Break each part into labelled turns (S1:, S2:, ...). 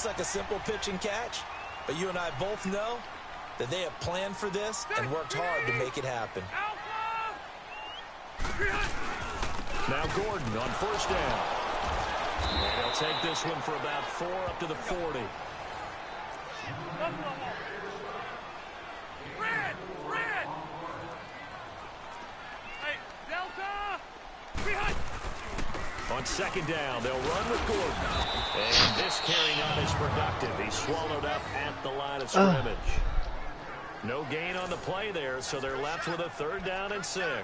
S1: Looks like a simple pitch and catch, but you and I both know that they have planned for this and worked hard to make it happen.
S2: Now Gordon on first down. They'll take this one for about 4 up to the 40. On second down, they'll run with Gordon. And this carrying on is productive. He's swallowed up at the line of scrimmage. No gain on the play there, so they're left with a 3rd down and 6.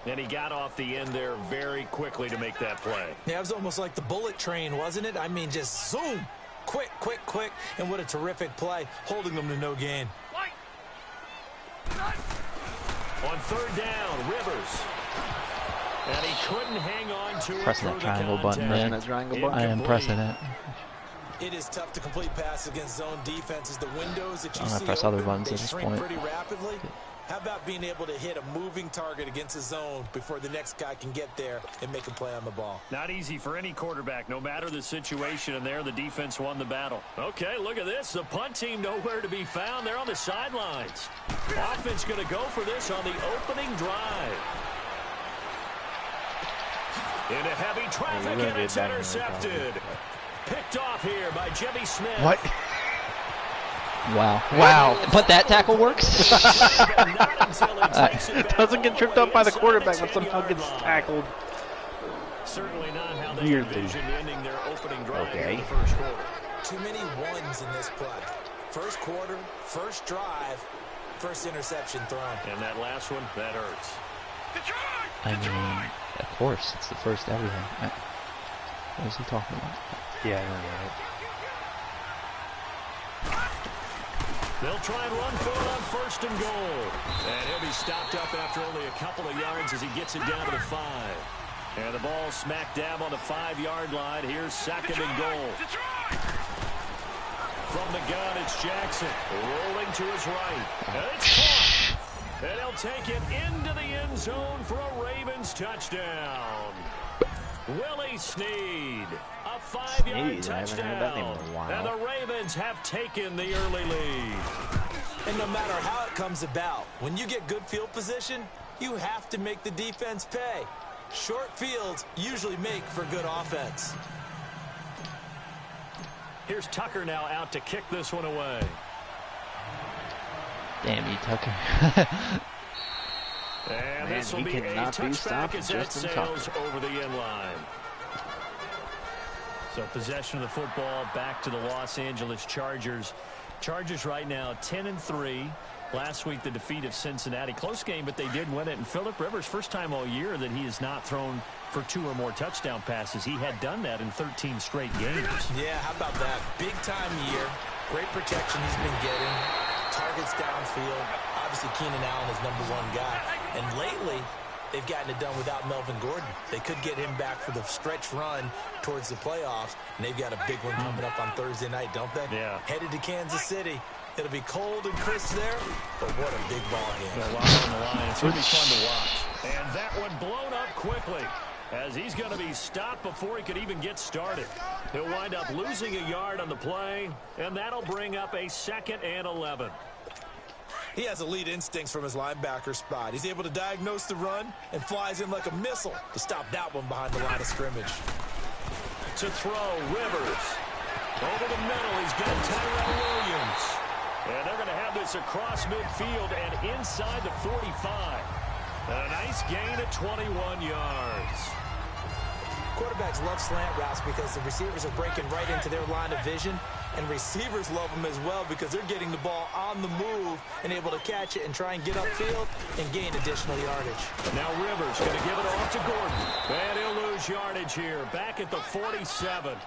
S2: And he got off the end there very quickly to make that play.
S1: Yeah, it was almost like the bullet train, wasn't it? I mean, just zoom. Quick, quick, quick. And what a terrific play, holding them to no gain.
S2: On 3rd down, Rivers. And he couldn't hang on to it.
S3: Pressing that triangle button, man. I am pressing it.
S1: It is tough to complete passes against zone defenses. The windows that you see
S3: press other buttons
S1: they
S3: at this
S1: shrink
S3: point.
S1: pretty rapidly. How about being able to hit a moving target against a zone before the next guy can get there and make a play on the ball?
S2: Not easy for any quarterback, no matter the situation, and there the defense won the battle. Okay, look at this. The punt team nowhere to be found. They're on the sidelines. Offense going to go for this on the opening drive. Into heavy traffic, and it's intercepted. Picked off here by Jimmy Smith.
S3: What? Wow. Wow. But that tackle works?
S4: Doesn't get tripped up by the quarterback, but somehow gets tackled.
S2: Certainly not how they envisioned ending their opening drive in the first quarter.
S1: Too many ones in this play. First quarter, first drive, first interception thrown.
S2: And that last one, that hurts.
S3: I mean, of course, it's the first everything. What is he talking about?
S4: Yeah, I know, right?
S2: They'll try and run for it on 1st and goal. And he'll be stopped up after only a couple of yards as he gets it down to the 5. And the ball smack dab on the 5-yard line. Here's 2nd and goal. From the gun, it's Jackson. Rolling to his right. And it's caught. And he'll take it into the end zone for a Ravens touchdown. Willie Snead. A 5-yard touchdown. And the Ravens have taken the early lead.
S1: And no matter how it comes about, when you get good field position, you have to make the defense pay. Short fields usually make for good offense.
S2: Here's Tucker now out to kick this one away.
S3: Damn you, Tucker.
S2: And this will be a touchback as that sails over the end line. So possession of the football back to the Los Angeles Chargers. Chargers right now 10-3. Last week the defeat of Cincinnati. Close game, but they did win it. And Phillip Rivers, first time all year that he has not thrown for 2 or more touchdown passes. He had done that in 13 straight games.
S1: Yeah, how about that? Big time year. Great protection he's been getting. Targets downfield. Obviously Keenan Allen is #1 guy. And lately, they've gotten it done without Melvin Gordon. They could get him back for the stretch run towards the playoffs. And they've got a big one coming up on Thursday night, don't they?
S2: Yeah.
S1: Headed to Kansas City. It'll be cold and crisp there, but what a big ball game.
S2: A lot on the line. It's going to be fun to watch. And that one blown up quickly as he's going to be stopped before he could even get started. He'll wind up losing a yard on the play, and that'll bring up a 2nd and 11.
S1: He has elite instincts from his linebacker spot. He's able to diagnose the run and flies in like a missile to stop that one behind the line of scrimmage.
S2: To throw, Rivers. Over the middle, he's got Tyrell Williams. And they're going to have this across midfield and inside the 45. A nice gain at 21 yards.
S1: Quarterbacks love slant routes because the receivers are breaking right into their line of vision, and receivers love them as well because they're getting the ball on the move and able to catch it and try and get upfield and gain additional yardage.
S2: Now Rivers going to give it off to Gordon. And he'll lose yardage here. Back at the 47.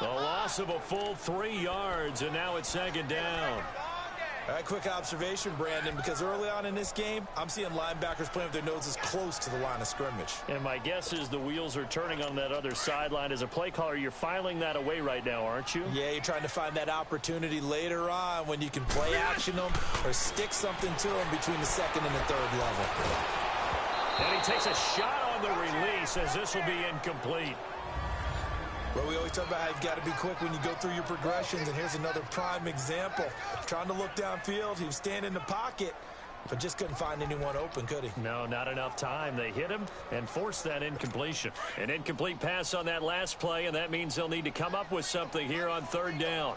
S2: The loss of a full 3 yards, and now it's 2nd down.
S1: All right, quick observation, Brandon, because early on in this game, I'm seeing linebackers playing with their noses close to the line of scrimmage.
S2: And my guess is the wheels are turning on that other sideline. As a play caller, you're filing that away right now, aren't you?
S1: Yeah, you're trying to find that opportunity later on when you can play action them or stick something to them between the 2nd and the 3rd level.
S2: And he takes a shot on the release as this will be incomplete.
S1: Well, we always talk about how you've got to be quick when you go through your progressions, and here's another prime example. Trying to look downfield, he was standing in the pocket, but just couldn't find anyone open, could he?
S2: No, not enough time. They hit him and forced that incompletion. An incomplete pass on that last play, and that means they'll need to come up with something here on 3rd down.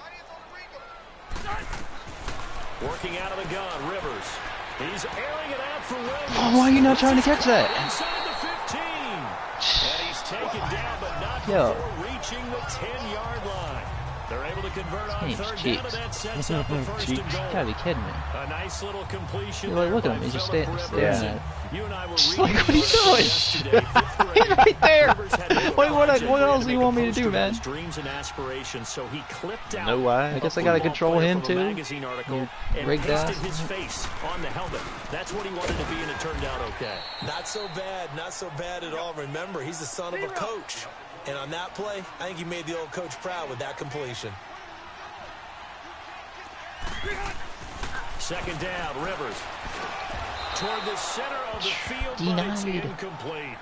S2: Working out of the gun, Rivers. He's airing it out for Williams.
S3: Oh, why are you not trying to catch that?
S2: Inside the 15. And he's taken down, but not before reaching the 10-yard line. They're able to convert on 3rd down, and that sets up the 1st and goal.
S3: You gotta be kidding me.
S2: A nice little completion.
S3: You're like, look at him. He's just staring at it.
S2: You and I were
S3: like, what are you doing? He's right there. What else do you want me to do, man?
S2: Dreams and aspirations, so he clipped out.
S3: No way. I guess I gotta control him too.
S2: Rigged pasted his face on the helmet. That's what he wanted to be, and it turned out okay.
S1: Not so bad at all. Remember, he's the son of a coach. And on that play, I think he made the old coach proud with that completion.
S2: 2nd down, Rivers. Toward the center of the field, but it's incomplete.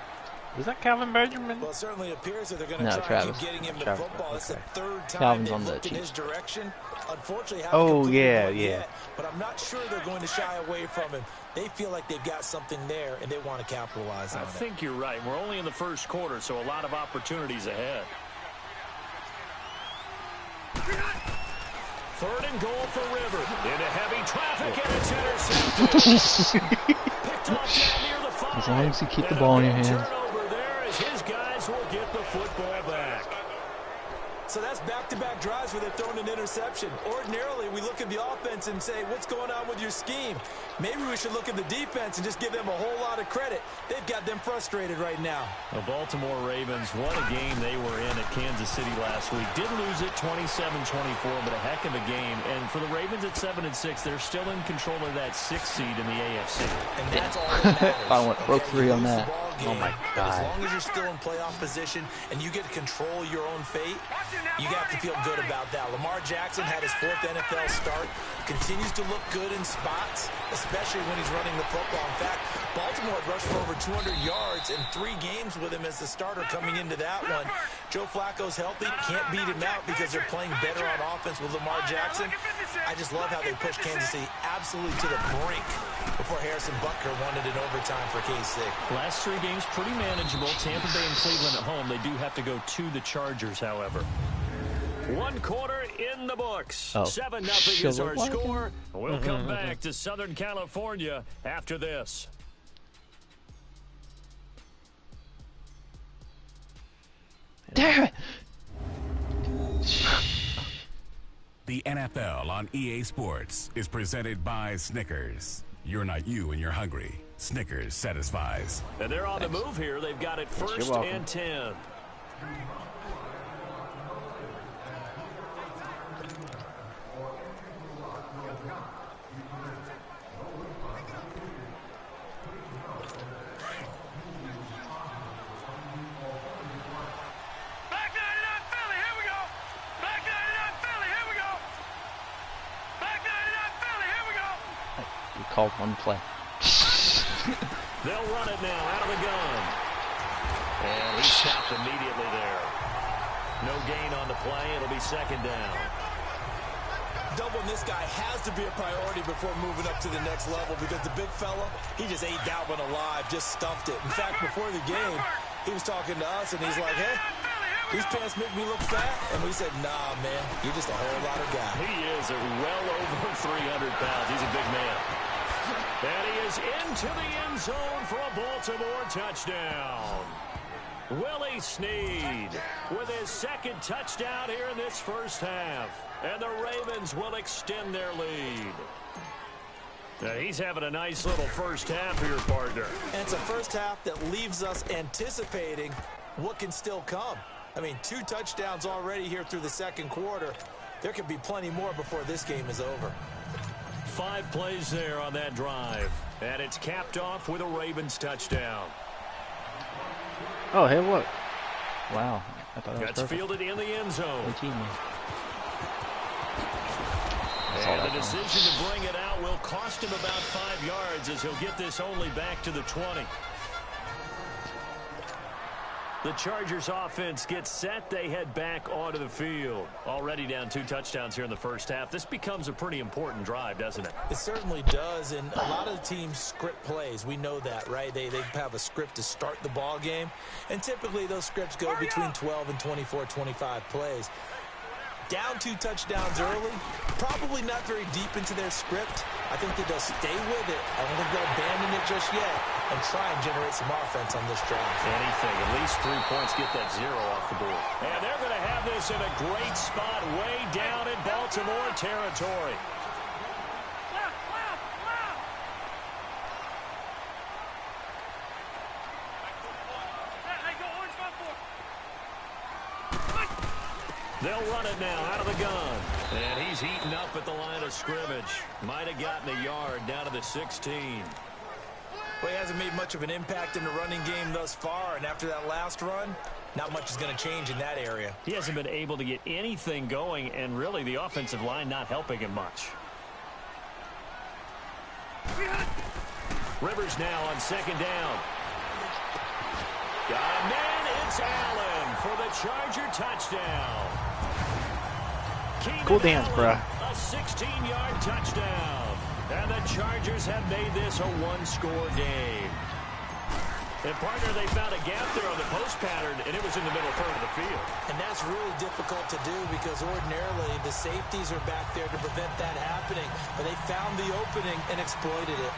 S4: Is that Calvin Benjamin?
S1: Well, it certainly appears that they're going to try to keep getting him the football. It's the 3rd time they've looked in his direction. Unfortunately, haven't completed one yet, but I'm not sure they're going to shy away from him. They feel like they've got something there, and they want to capitalize on it.
S2: I think you're right. We're only in the 1st quarter, so a lot of opportunities ahead. 3rd and goal for Rivers. Into heavy traffic, and it's intercepted. Picked off down near the 5.
S3: As long as you keep the ball in your hands.
S2: Turnover there as his guys will get the football back.
S1: So that's back-to-back drives where they've thrown an interception. Ordinarily, we look at the offense and say, what's going on with your scheme? Maybe we should look at the defense and just give them a whole lot of credit. They've got them frustrated right now.
S2: The Baltimore Ravens, what a game they were in at Kansas City last week. Did lose it 27-24, but a heck of a game. And for the Ravens at 7-6, they're still in control of that 6th seed in the AFC.
S1: And that's all that matters.
S3: I broke 3 on that.
S1: Oh, my God. As long as you're still in playoff position and you get to control your own fate, you got to feel good about that. Lamar Jackson had his 4th NFL start, continues to look good in spots, especially when he's running the football. In fact, Baltimore rushed for over 200 yards in 3 games with him as the starter coming into that one. Joe Flacco's healthy, can't beat him out because they're playing better on offense with Lamar Jackson. I just love how they pushed Kansas City absolutely to the brink before Harrison Butker won it in overtime for KC.
S2: Last 3 games pretty manageable. Tampa Bay and Cleveland at home. They do have to go to the Chargers, however. 1 quarter in the books. 7-0 is our score. We'll come back to Southern California after this.
S3: Damn it!
S5: The NFL on EA Sports is presented by Snickers. You're not you when you're hungry. Snickers satisfies.
S2: And they're on the move here. They've got it 1st and 10.
S3: Called one play.
S2: They'll run it now out of the gun. And he stopped immediately there. No gain on the play. It'll be 2nd down.
S1: Doubling this guy has to be a priority before moving up to the next level because the big fella, he just ate that one alive, just stuffed it. In fact, before the game, he was talking to us, and he's like, hey, these pants make me look fat. And we said, nah, man, you're just a whole lot of guy.
S2: He is well over 300 pounds. He's a big man. And he is into the end zone for a Baltimore touchdown. Willie Snead with his 2nd touchdown here in this 1st half. And the Ravens will extend their lead. Now he's having a nice little 1st half here, partner.
S1: And it's a 1st half that leaves us anticipating what can still come. I mean, 2 touchdowns already here through the 2nd quarter. There could be plenty more before this game is over.
S2: 5 plays there on that drive. And it's capped off with a Ravens touchdown.
S4: Oh, hey, look.
S3: Wow. I thought that was perfect.
S2: Fielded in the end zone. And the decision to bring it out will cost him about 5 yards as he'll get this only back to the 20. The Chargers offense gets set. They head back onto the field. Already down 2 touchdowns here in the first half. This becomes a pretty important drive, doesn't it?
S1: It certainly does, and a lot of the teams script plays. We know that, right? They have a script to start the ball game, and typically those scripts go between 12 and 24, 25 plays. Down 2 touchdowns early, probably not very deep into their script. I think that they'll stay with it. I don't think they'll abandon it just yet and try and generate some offense on this drive.
S2: Anything, at least 3 points, get that 0 off the board. And they're going to have this in a great spot way down in Baltimore territory. They'll run it now out of the gun. And he's eaten up at the line of scrimmage. Might have gotten a yard down to the 16.
S1: Well, he hasn't made much of an impact in the running game thus far, and after that last run, not much is going to change in that area.
S2: He hasn't been able to get anything going, and really the offensive line not helping him much. Rivers now on 2nd down. Got a man, it's Allen for the Charger touchdown.
S4: Cool dance, bruh.
S2: A 16-yard touchdown. And the Chargers have made this a 1-score game. And, partner, they found a gap there on the post pattern, and it was in the middle third of the field.
S1: And that's really difficult to do because ordinarily the safeties are back there to prevent that happening. But they found the opening and exploited it.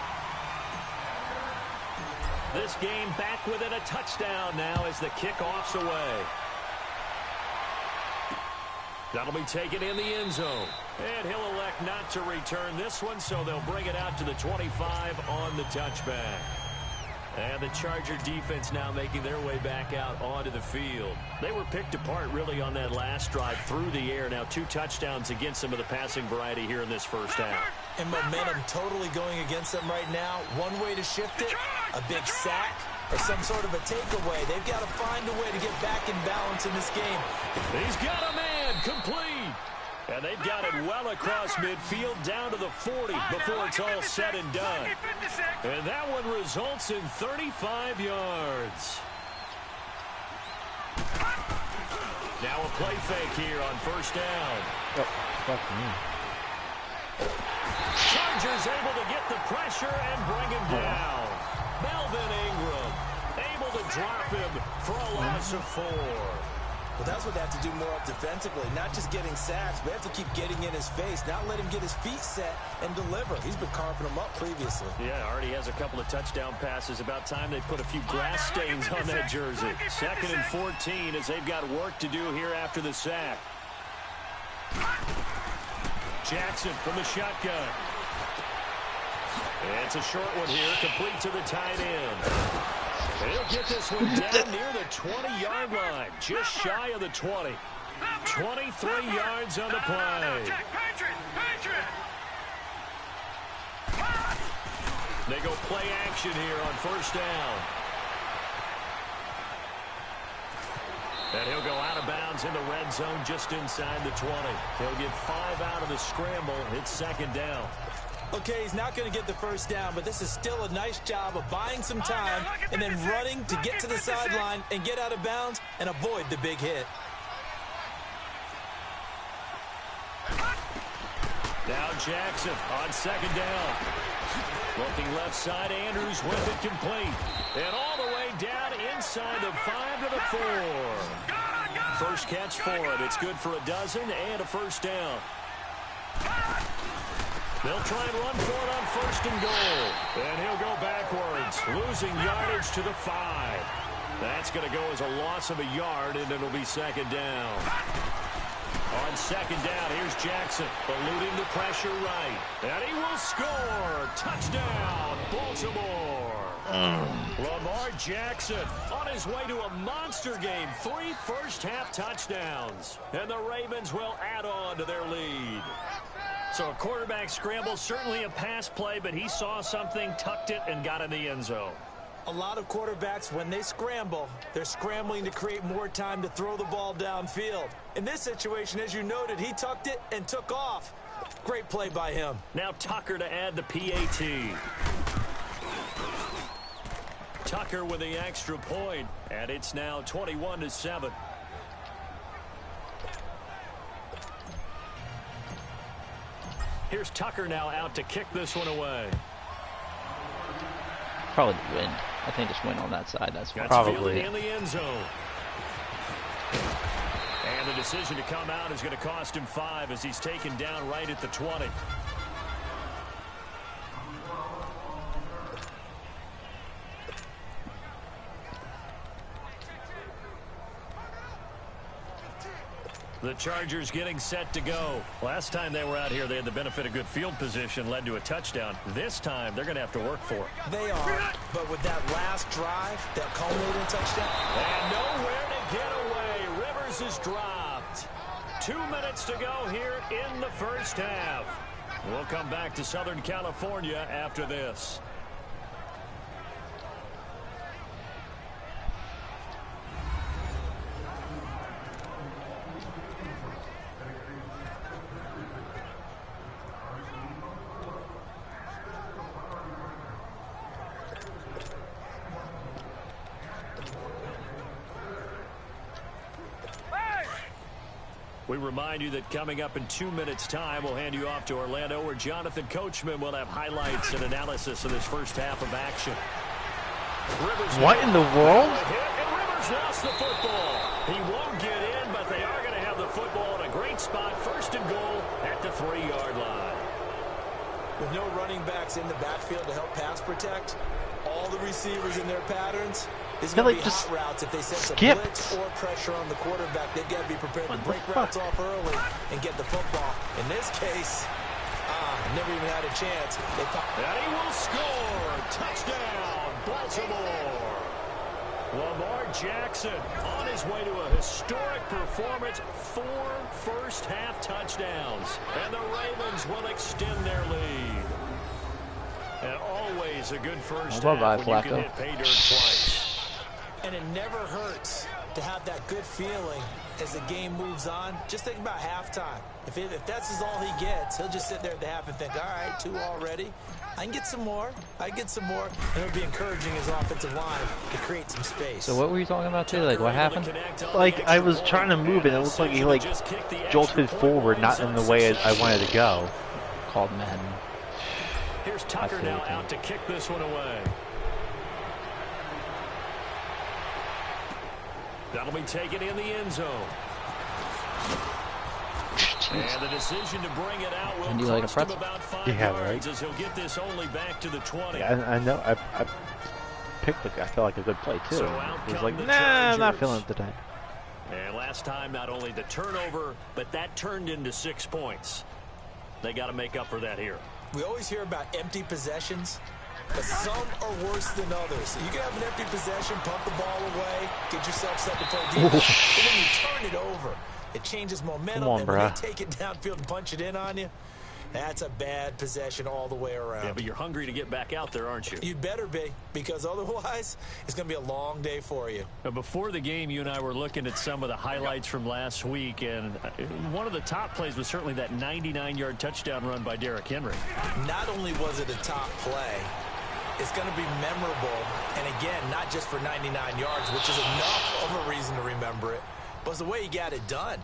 S2: This game back within a touchdown now as the kickoff's away. That'll be taken in the end zone. And he'll elect not to return this one, so they'll bring it out to the 25 on the touchback. And the Charger defense now making their way back out onto the field. They were picked apart really on that last drive through the air. Now 2 touchdowns against some of the passing variety here in this first half.
S1: And momentum totally going against them right now. One way to shift it, a big sack, or some sort of a takeaway. They've got to find a way to get back in balance in this game.
S2: He's got a man complete. And they've got it well across midfield down to the 40 before it's all said and done. And that one results in 35 yards. Now a play fake here on 1st down.
S3: Oh, fuck me.
S2: Chargers able to get the pressure and bring him down. Melvin Ingram able to drop him for a loss of 4.
S1: Well, that's what they have to do more up defensively. Not just getting sacks, but they have to keep getting in his face. Not let him get his feet set and deliver. He's been carving them up previously.
S2: Yeah, already has a couple of touchdown passes. About time they put a few grass stains on that jersey. 2nd and 14 as they've got work to do here after the sack. Jackson from the shotgun. And it's a short one here, complete to the tight end. He'll get this one down near the 20-yard line, just shy of the 20. 23 yards on the play. They go play action here on 1st down. And he'll go out of bounds in the red zone just inside the 20. He'll get 5 out of the scramble. It's 2nd down.
S1: Okay, he's not going to get the 1st down, but this is still a nice job of buying some time and then running to get to the sideline and get out of bounds and avoid the big hit.
S2: Now Jackson on 2nd down. Looking left side, Andrews with it complete. And all the way down inside the 5 to the 4. First catch for it. It's good for a dozen and a 1st down. They'll try and run for it on 1st and goal. And he'll go backwards, losing yardage to the 5. That's going to go as a loss of a yard, and it'll be 2nd down. On 2nd down, here's Jackson, eluding the pressure right. And he will score. Touchdown, Baltimore. Lamar Jackson on his way to a monster game. 3 first-half touchdowns. And the Ravens will add on to their lead. So a quarterback scramble, certainly a pass play, but he saw something, tucked it, and got in the end zone.
S1: A lot of quarterbacks, when they scramble, they're scrambling to create more time to throw the ball downfield. In this situation, as you noted, he tucked it and took off. Great play by him.
S2: Now Tucker to add the PAT. Tucker with the extra point, and it's now 21-7. Here's Tucker now out to kick this one away.
S3: Probably the wind. I think just wind on that side. That's fine.
S4: Probably.
S2: In the end zone. And the decision to come out is going to cost him 5 as he's taken down right at the 20. The Chargers getting set to go. Last time they were out here, they had the benefit of good field position, led to a touchdown. This time, they're going to have to work for it.
S1: They are, but with that last drive, that culminating touchdown.
S2: And nowhere to get away. Rivers is dropped. 2 minutes to go here in the first half. We'll come back to Southern California after this. We remind you that coming up in 2 minutes' time, we'll hand you off to Orlando, where Jonathan Coachman will have highlights and analysis of this first half of action. Rivers
S4: what in the world?
S2: And Rivers lost the football. He won't get in, but they are going to have the football in a great spot, first and goal at the 3-yard line.
S1: With no running backs in the backfield to help pass protect, all the receivers in their patterns, it's going to be hot routes. If they set some blitz or pressure on the quarterback, they've got to be prepared to break routes off early and get the football. In this case, never even had a chance.
S2: And he will score. Touchdown, Baltimore. Lamar Jackson on his way to a historic performance. 4 first-half touchdowns. And the Ravens will extend their lead. And always a good first half when you can hit pay dirt twice.
S1: And it never hurts to have that good feeling as the game moves on. Just think about halftime. If that's all he gets, he'll just sit there at the half and think, all right, 2 already. I can get some more. I get some more. And it'll be encouraging his offensive line to create some space.
S3: So what were you talking about today? Like, what happened?
S4: Like, I was trying to move it, and it looked like he, like, jolted forward, not in the way I wanted to go.
S3: Called Madden.
S2: Here's Tucker now out to kick this one away. That'll be taken in the end zone.
S3: Jeez.
S2: And the decision to bring it out will cost him about 5 yards as he'll get this only back to the 20.
S4: Yeah, I know. I picked I felt like a good play, too.
S2: So
S4: he was like, nah, I'm not feeling it today.
S2: And last time, not only the turnover, but that turned into 6 points. They got to make up for that here.
S1: We always hear about empty possessions, but some are worse than others. You can have an empty possession, pump the ball away, get yourself set to play defense. But when you turn it over, it changes momentum.
S4: Come on,
S1: and when they take it downfield and punch it in on you, that's a bad possession all the way around.
S2: Yeah, but you're hungry to get back out there, aren't you?
S1: You'd better be, because otherwise it's going to be a long day for you.
S2: Now, before the game, you and I were looking at some of the highlights from last week, and one of the top plays was certainly that 99-yard touchdown run by Derrick Henry.
S1: Not only was it a top play, it's going to be memorable, and again, not just for 99 yards, which is enough of a reason to remember it, but it's the way he got it done.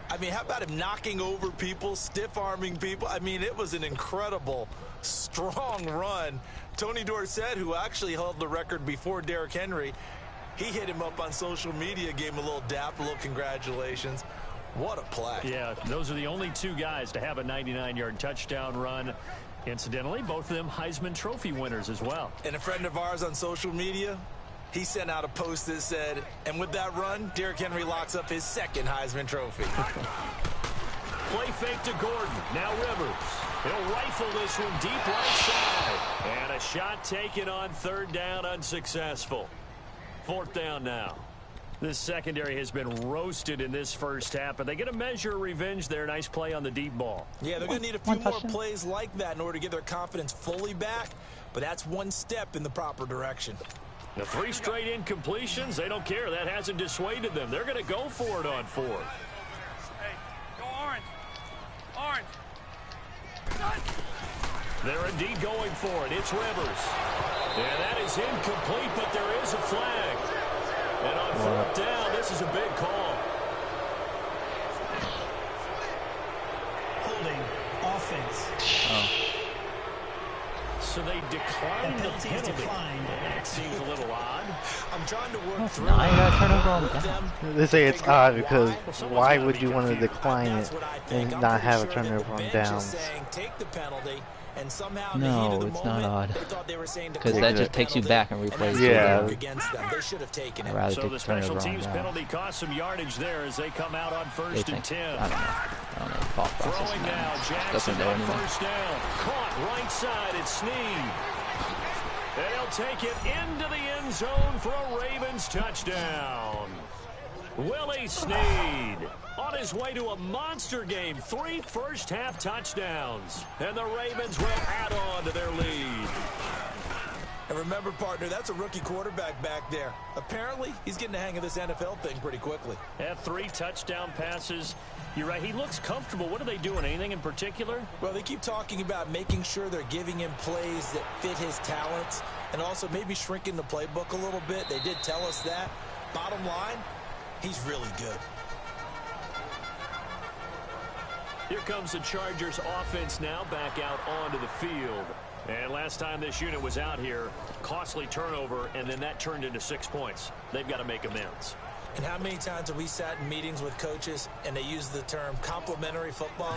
S1: I mean, how about him knocking over people, stiff-arming people? I mean, it was an incredible, strong run. Tony Dorsett, who actually held the record before Derrick Henry, he hit him up on social media, gave him a little dap, a little congratulations. What a play.
S2: Yeah, those are the only 2 guys to have a 99-yard touchdown run. Incidentally, both of them Heisman Trophy winners as well.
S1: And a friend of ours on social media, he sent out a post that said, and with that run, Derrick Henry locks up his 2nd Heisman Trophy.
S2: Play fake to Gordon. Now Rivers. He'll rifle this one deep right side. And a shot taken on 3rd down, unsuccessful. 4th down now. This secondary has been roasted in this first half, and they get a measure of revenge there. Nice play on the deep ball.
S1: Yeah, they're going to need a few more plays like that in order to get their confidence fully back, but that's one step in the proper direction.
S2: The 3 straight incompletions, they don't care. That hasn't dissuaded them. They're going to go for it on 4th.
S6: Hey, go orange. Orange.
S2: They're indeed going for it. It's Rivers. And that is incomplete, but there is a flag. And on fourth down, this is a big call.
S7: Holding offense.
S3: Oh.
S2: So they declined the penalty. That seems a little odd.
S1: I'm trying to work through
S3: Now you gotta turn over on down.
S4: They say it's odd because why would you want to decline it and not have a turnover on downs?
S1: Take the penalty. And somehow
S3: No, it's not odd. Because that just takes you back and replays
S4: yeah.
S1: Against them. They should have taken it.
S2: So the special teams penalty cost some yardage there as they come out on first and 10.
S3: I don't know. Thought process
S2: Throwing now, Jackson on first down. Caught right side, it's Snead. And he'll take it into the end zone for a Ravens touchdown. Willie Snead on his way to a monster game. 3 first-half touchdowns. And the Ravens will add on to their lead.
S1: And remember, partner, that's a rookie quarterback back there. Apparently, he's getting the hang of this NFL thing pretty quickly.
S2: Had 3 touchdown passes. You're right, he looks comfortable. What are they doing? Anything in particular?
S1: Well, they keep talking about making sure they're giving him plays that fit his talents and also maybe shrinking the playbook a little bit. They did tell us that. Bottom line, he's really good.
S2: Here comes the Chargers offense now back out onto the field. And last time this unit was out here, costly turnover, and then that turned into 6 points. They've got to make amends.
S1: And how many times have we sat in meetings with coaches and they use the term complementary football?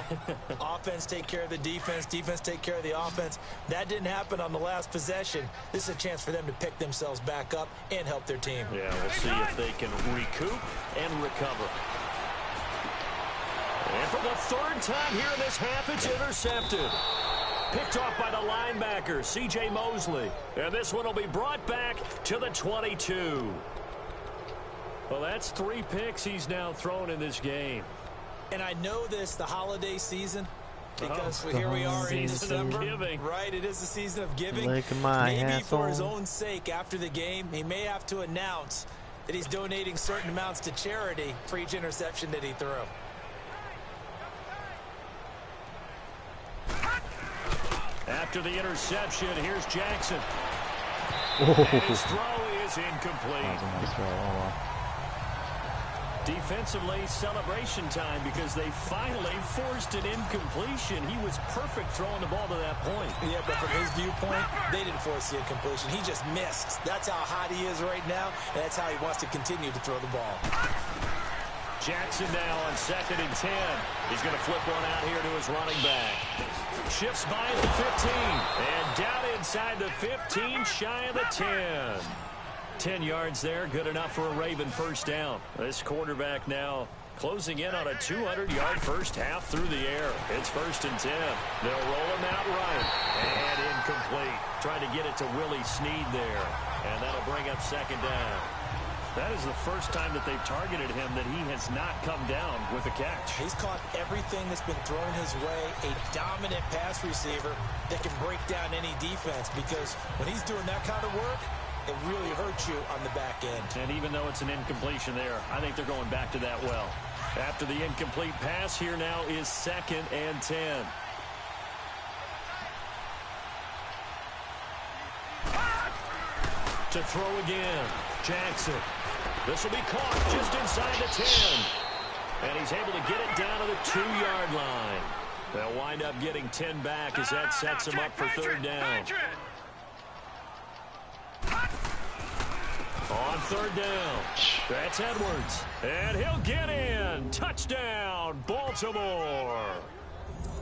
S1: Offense take care of the defense, defense take care of the offense. That didn't happen on the last possession. This is a chance for them to pick themselves back up and help their team.
S2: Yeah, we'll see if they can recoup and recover. And for the 3rd time here in this half, it's intercepted. Picked off by the linebacker, C.J. Mosley. And this one will be brought back to the 22. Well, that's 3 picks he's now thrown in this game.
S1: And I know this, the holiday season, because here we are in December. Right, it is the season of giving. Maybe for his own sake, after the game, he may have to announce that he's donating certain amounts to charity for each interception that he threw.
S2: After the interception, here's Jackson.
S3: Oh.
S2: And his throw is incomplete.
S3: That was a nice throw. Oh, wow.
S2: Defensively, celebration time because they finally forced an incompletion. He was perfect throwing the ball to that point.
S1: Yeah, but from his viewpoint, they didn't force the incompletion. He just missed. That's how hot he is right now, and that's how he wants to continue to throw the ball.
S2: Jackson now on 2nd and 10. He's going to flip one out here to his running back. Shifts by the 15. And down inside the 15, shy of the 10. 10 yards there, good enough for a Raven first down. This quarterback now closing in on a 200-yard first half through the air. It's 1st and 10. They'll roll him out right. And incomplete. Trying to get it to Willie Snead there. And that'll bring up 2nd down. That is the first time that they've targeted him that he has not come down with a catch.
S1: He's caught everything that's been thrown his way. A dominant pass receiver that can break down any defense, because when he's doing that kind of work, it really hurts you on the back end.
S2: And even though it's an incompletion there, I think they're going back to that well. After the incomplete pass, here now is 2nd and 10. To throw again, Jackson. This will be caught just inside the 10. And he's able to get it down to the 2-yard line. They'll wind up getting 10 back as that sets him up for 3rd down. On 3rd down, that's Edwards. And he'll get in. Touchdown, Baltimore.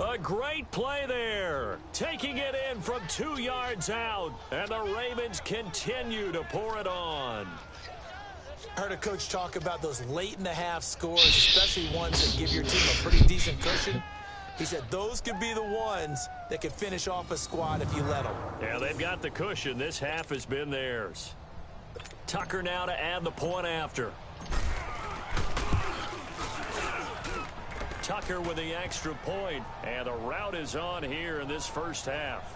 S2: A great play there. Taking it in from 2 yards out. And the Ravens continue to pour it on.
S1: I heard a coach talk about those late-in-the-half scores, especially ones that give your team a pretty decent cushion. He said those could be the ones that can finish off a squad if you let them.
S2: Yeah, they've got the cushion. This half has been theirs. Tucker now to add the point after. Tucker with the extra point, and the route is on here in this first half.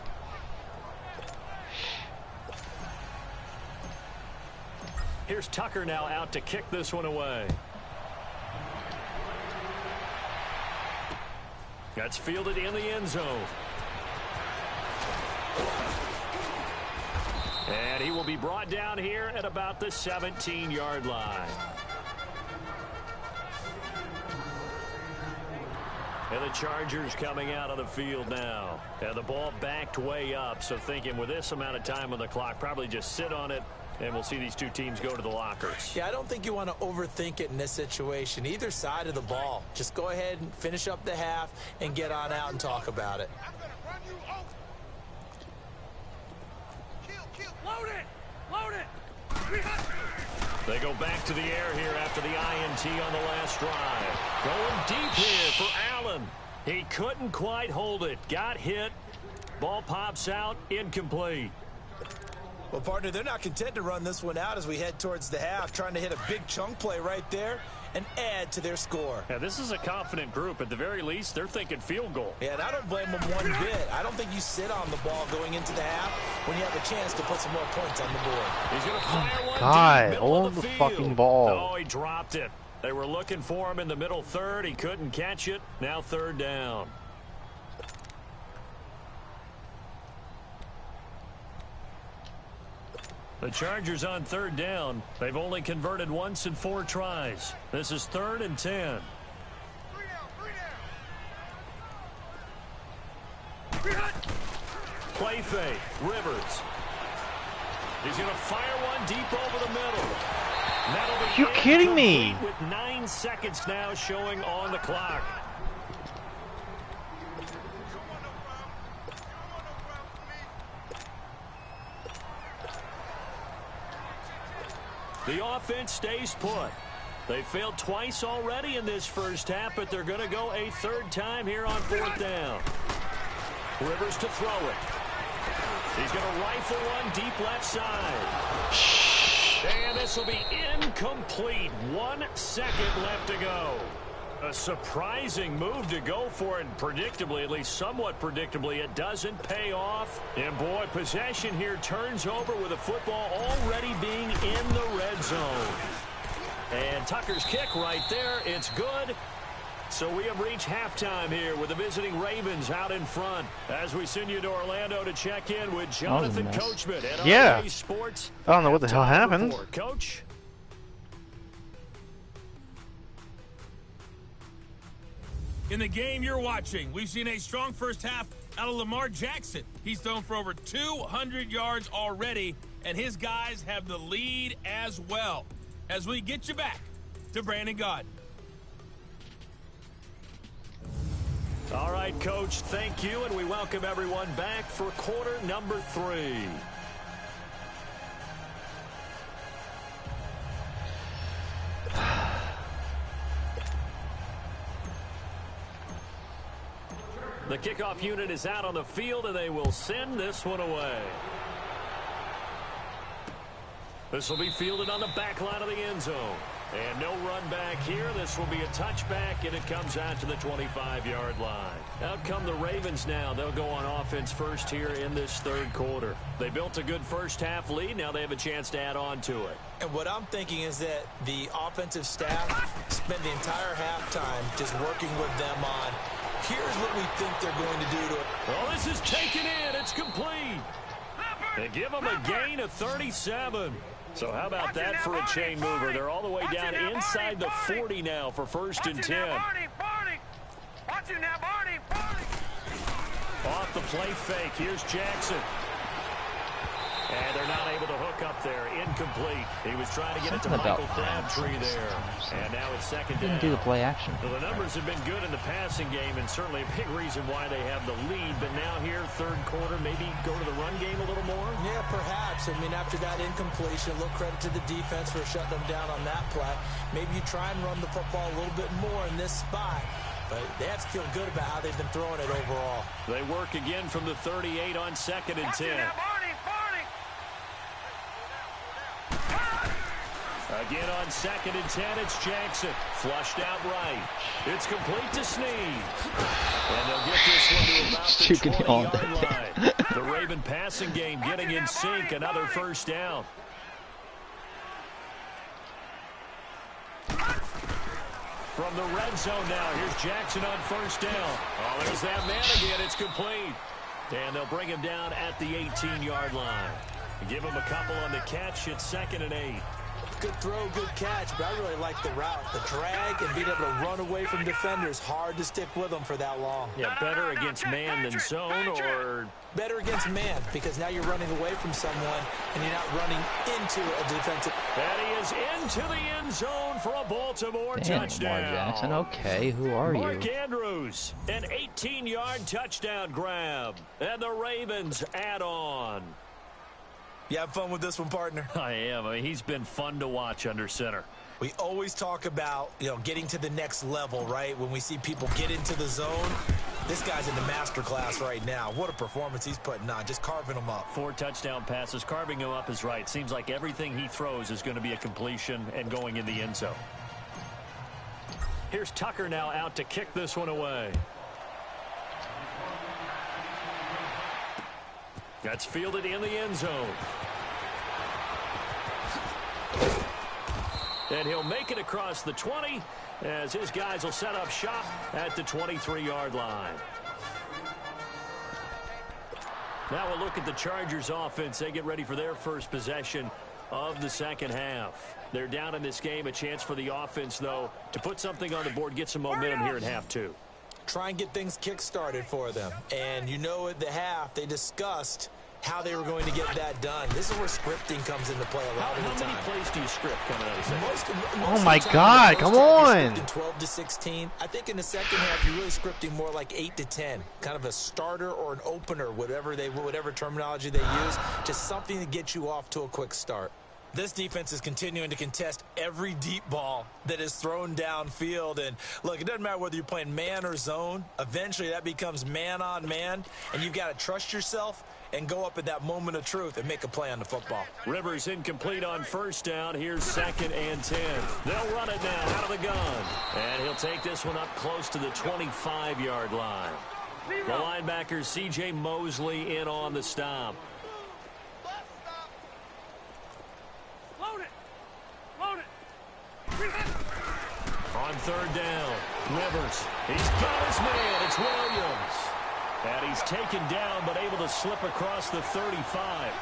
S2: Here's Tucker now out to kick this one away. That's fielded in the end zone. And he will be brought down here at about the 17-yard line. And the Chargers coming out on the field now. And the ball backed way up. So thinking with this amount of time on the clock, probably just sit on it, and we'll see these two teams go to the lockers.
S1: Yeah, I don't think you want to overthink it in this situation. Either side of the ball. Just go ahead and finish up the half and get on out and talk about it.
S6: Load it! Load it!
S2: They go back to the air here after the INT on the last drive. Going deep here for Allen. He couldn't quite hold it. Got hit. Ball pops out. Incomplete.
S1: Well, partner, they're not content to run this one out as we head towards the half, trying to hit a big chunk play right there and add to their score.
S2: Yeah, this is a confident group. At the very least, they're thinking field goal.
S1: Yeah, and I don't blame them one bit. I don't think you sit on the ball going into the half when you have a chance to put some more points on the board.
S2: He's going to fire one
S4: God,
S2: deep, middle
S4: hold
S2: of
S4: the
S2: field.
S4: fucking ball.
S2: Oh, he dropped it. They were looking for him in the middle third. He couldn't catch it. Now third down. The Chargers on third down. They've only converted once in 4 tries. This is 3rd and 10. Play fake. Rivers. He's going to fire one deep over the middle. That'll be
S4: You kidding me?
S2: With 9 seconds now showing on the clock. The offense stays put. They failed twice already in this first half, but they're going to go a 3rd time here on 4th down. Rivers to throw it. He's going to rifle one deep left side. And this will be incomplete. 1 second left to go. A surprising move to go for it. Predictably, at least somewhat predictably, it doesn't pay off. And boy, possession here turns over with the football already being in the red zone. And Tucker's kick right there. It's good. So we have reached halftime here with the visiting Ravens out in front. As we send you to Orlando to check in with Jonathan Coachman at RA Sports.
S4: I don't know what the hell happened.
S2: Coach.
S7: In the game you're watching, we've seen a strong first half out of Lamar Jackson. He's thrown for over 200 yards already, and his guys have the lead as well. As we get you back to Brandon Gaudin.
S2: All right, Coach, thank you, and we welcome everyone back for quarter number 3. The kickoff unit is out on the field, and they will send this one away. This will be fielded on the back line of the end zone. And no run back here. This will be a touchback, and it comes out to the 25-yard line. Out come the Ravens now. They'll go on offense first here in this 3rd quarter. They built a good first-half lead. Now they have a chance to add on to it.
S1: And what I'm thinking is that the offensive staff spent the entire halftime just working with them on, here's what we think they're going to do to it.
S2: Well, this is taken in. It's complete. They give them a gain of 37. So how about that for a chain mover? They're all the way down inside the 40 now for 1st and 10. Off the play fake. Here's Jackson. And they're not able to hook up there. Incomplete. He was trying to get it to Michael Crabtree there. And now it's 2nd down.
S3: Didn't do the play action.
S2: Well, the numbers have been good in the passing game, and certainly a big reason why they have the lead. But now here, 3rd quarter, maybe go to the run game a little more?
S1: Yeah, perhaps. I mean, after that incompletion, a little credit to the defense for shutting them down on that play. Maybe you try and run the football a little bit more in this spot. But they have to feel good about how they've been throwing it overall.
S2: They work again from the 38 on 2nd and 10. Again on 2nd and 10, it's Jackson. Flushed out right. It's complete to Snead. And they'll get this one to about the 20-yard line. The Raven passing game getting in sync. Another 1st down. From the red zone now, here's Jackson on 1st down. Oh, there's that man again. It's complete. And they'll bring him down at the 18-yard line. Give him a couple on the catch. It's 2nd and 8.
S1: Good throw, good catch, but I really like the route. The drag and being able to run away from defenders, hard to stick with them for that long.
S2: Yeah, better against man than zone, or...
S1: Better against man, because now you're running away from someone and you're not running into a defensive.
S2: And he is into the end zone for a Baltimore touchdown.
S3: Lamar Jackson, okay, who are
S2: Mark
S3: you?
S2: Andrews, an 18-yard touchdown grab, and the Ravens add on.
S1: You have fun with this one, partner?
S2: I am. I mean, he's been fun to watch under center.
S1: We always talk about, getting to the next level, right? When we see people get into the zone, this guy's in the master class right now. What a performance he's putting on, just carving them up.
S2: 4 touchdown passes. Carving him up is right. Seems like everything he throws is going to be a completion and going in the end zone. Here's Tucker now out to kick this one away. That's fielded in the end zone. And he'll make it across the 20 as his guys will set up shop at the 23-yard line. Now we'll look at the Chargers offense. They get ready for their first possession of the second half. They're down in this game. A chance for the offense, though, to put something on the board, get some momentum here in half 2.
S1: Try and get things kick-started for them. And at the half, they discussed how they were going to get that done. This is where scripting comes into play a lot of the time.
S2: How many plays do you script coming out of the second?
S1: Most
S4: Oh my God, come on.
S1: 12 to 16. I think in the second half, you're really scripting more like 8 to 10. Kind of a starter or an opener, whatever terminology they use. Just something to get you off to a quick start. This defense is continuing to contest every deep ball that is thrown downfield. And, look, it doesn't matter whether you're playing man or zone. Eventually, that becomes man-on-man, and you've got to trust yourself and go up at that moment of truth and make a play on the football.
S2: Rivers incomplete on first down. Here's 2nd and 10. They'll run it now out of the gun. And he'll take this one up close to the 25-yard line. The linebacker, C.J. Mosley, in on the stop. On 3rd down, Rivers. He's got his man. It's Williams. And he's taken down, but able to slip across the 35.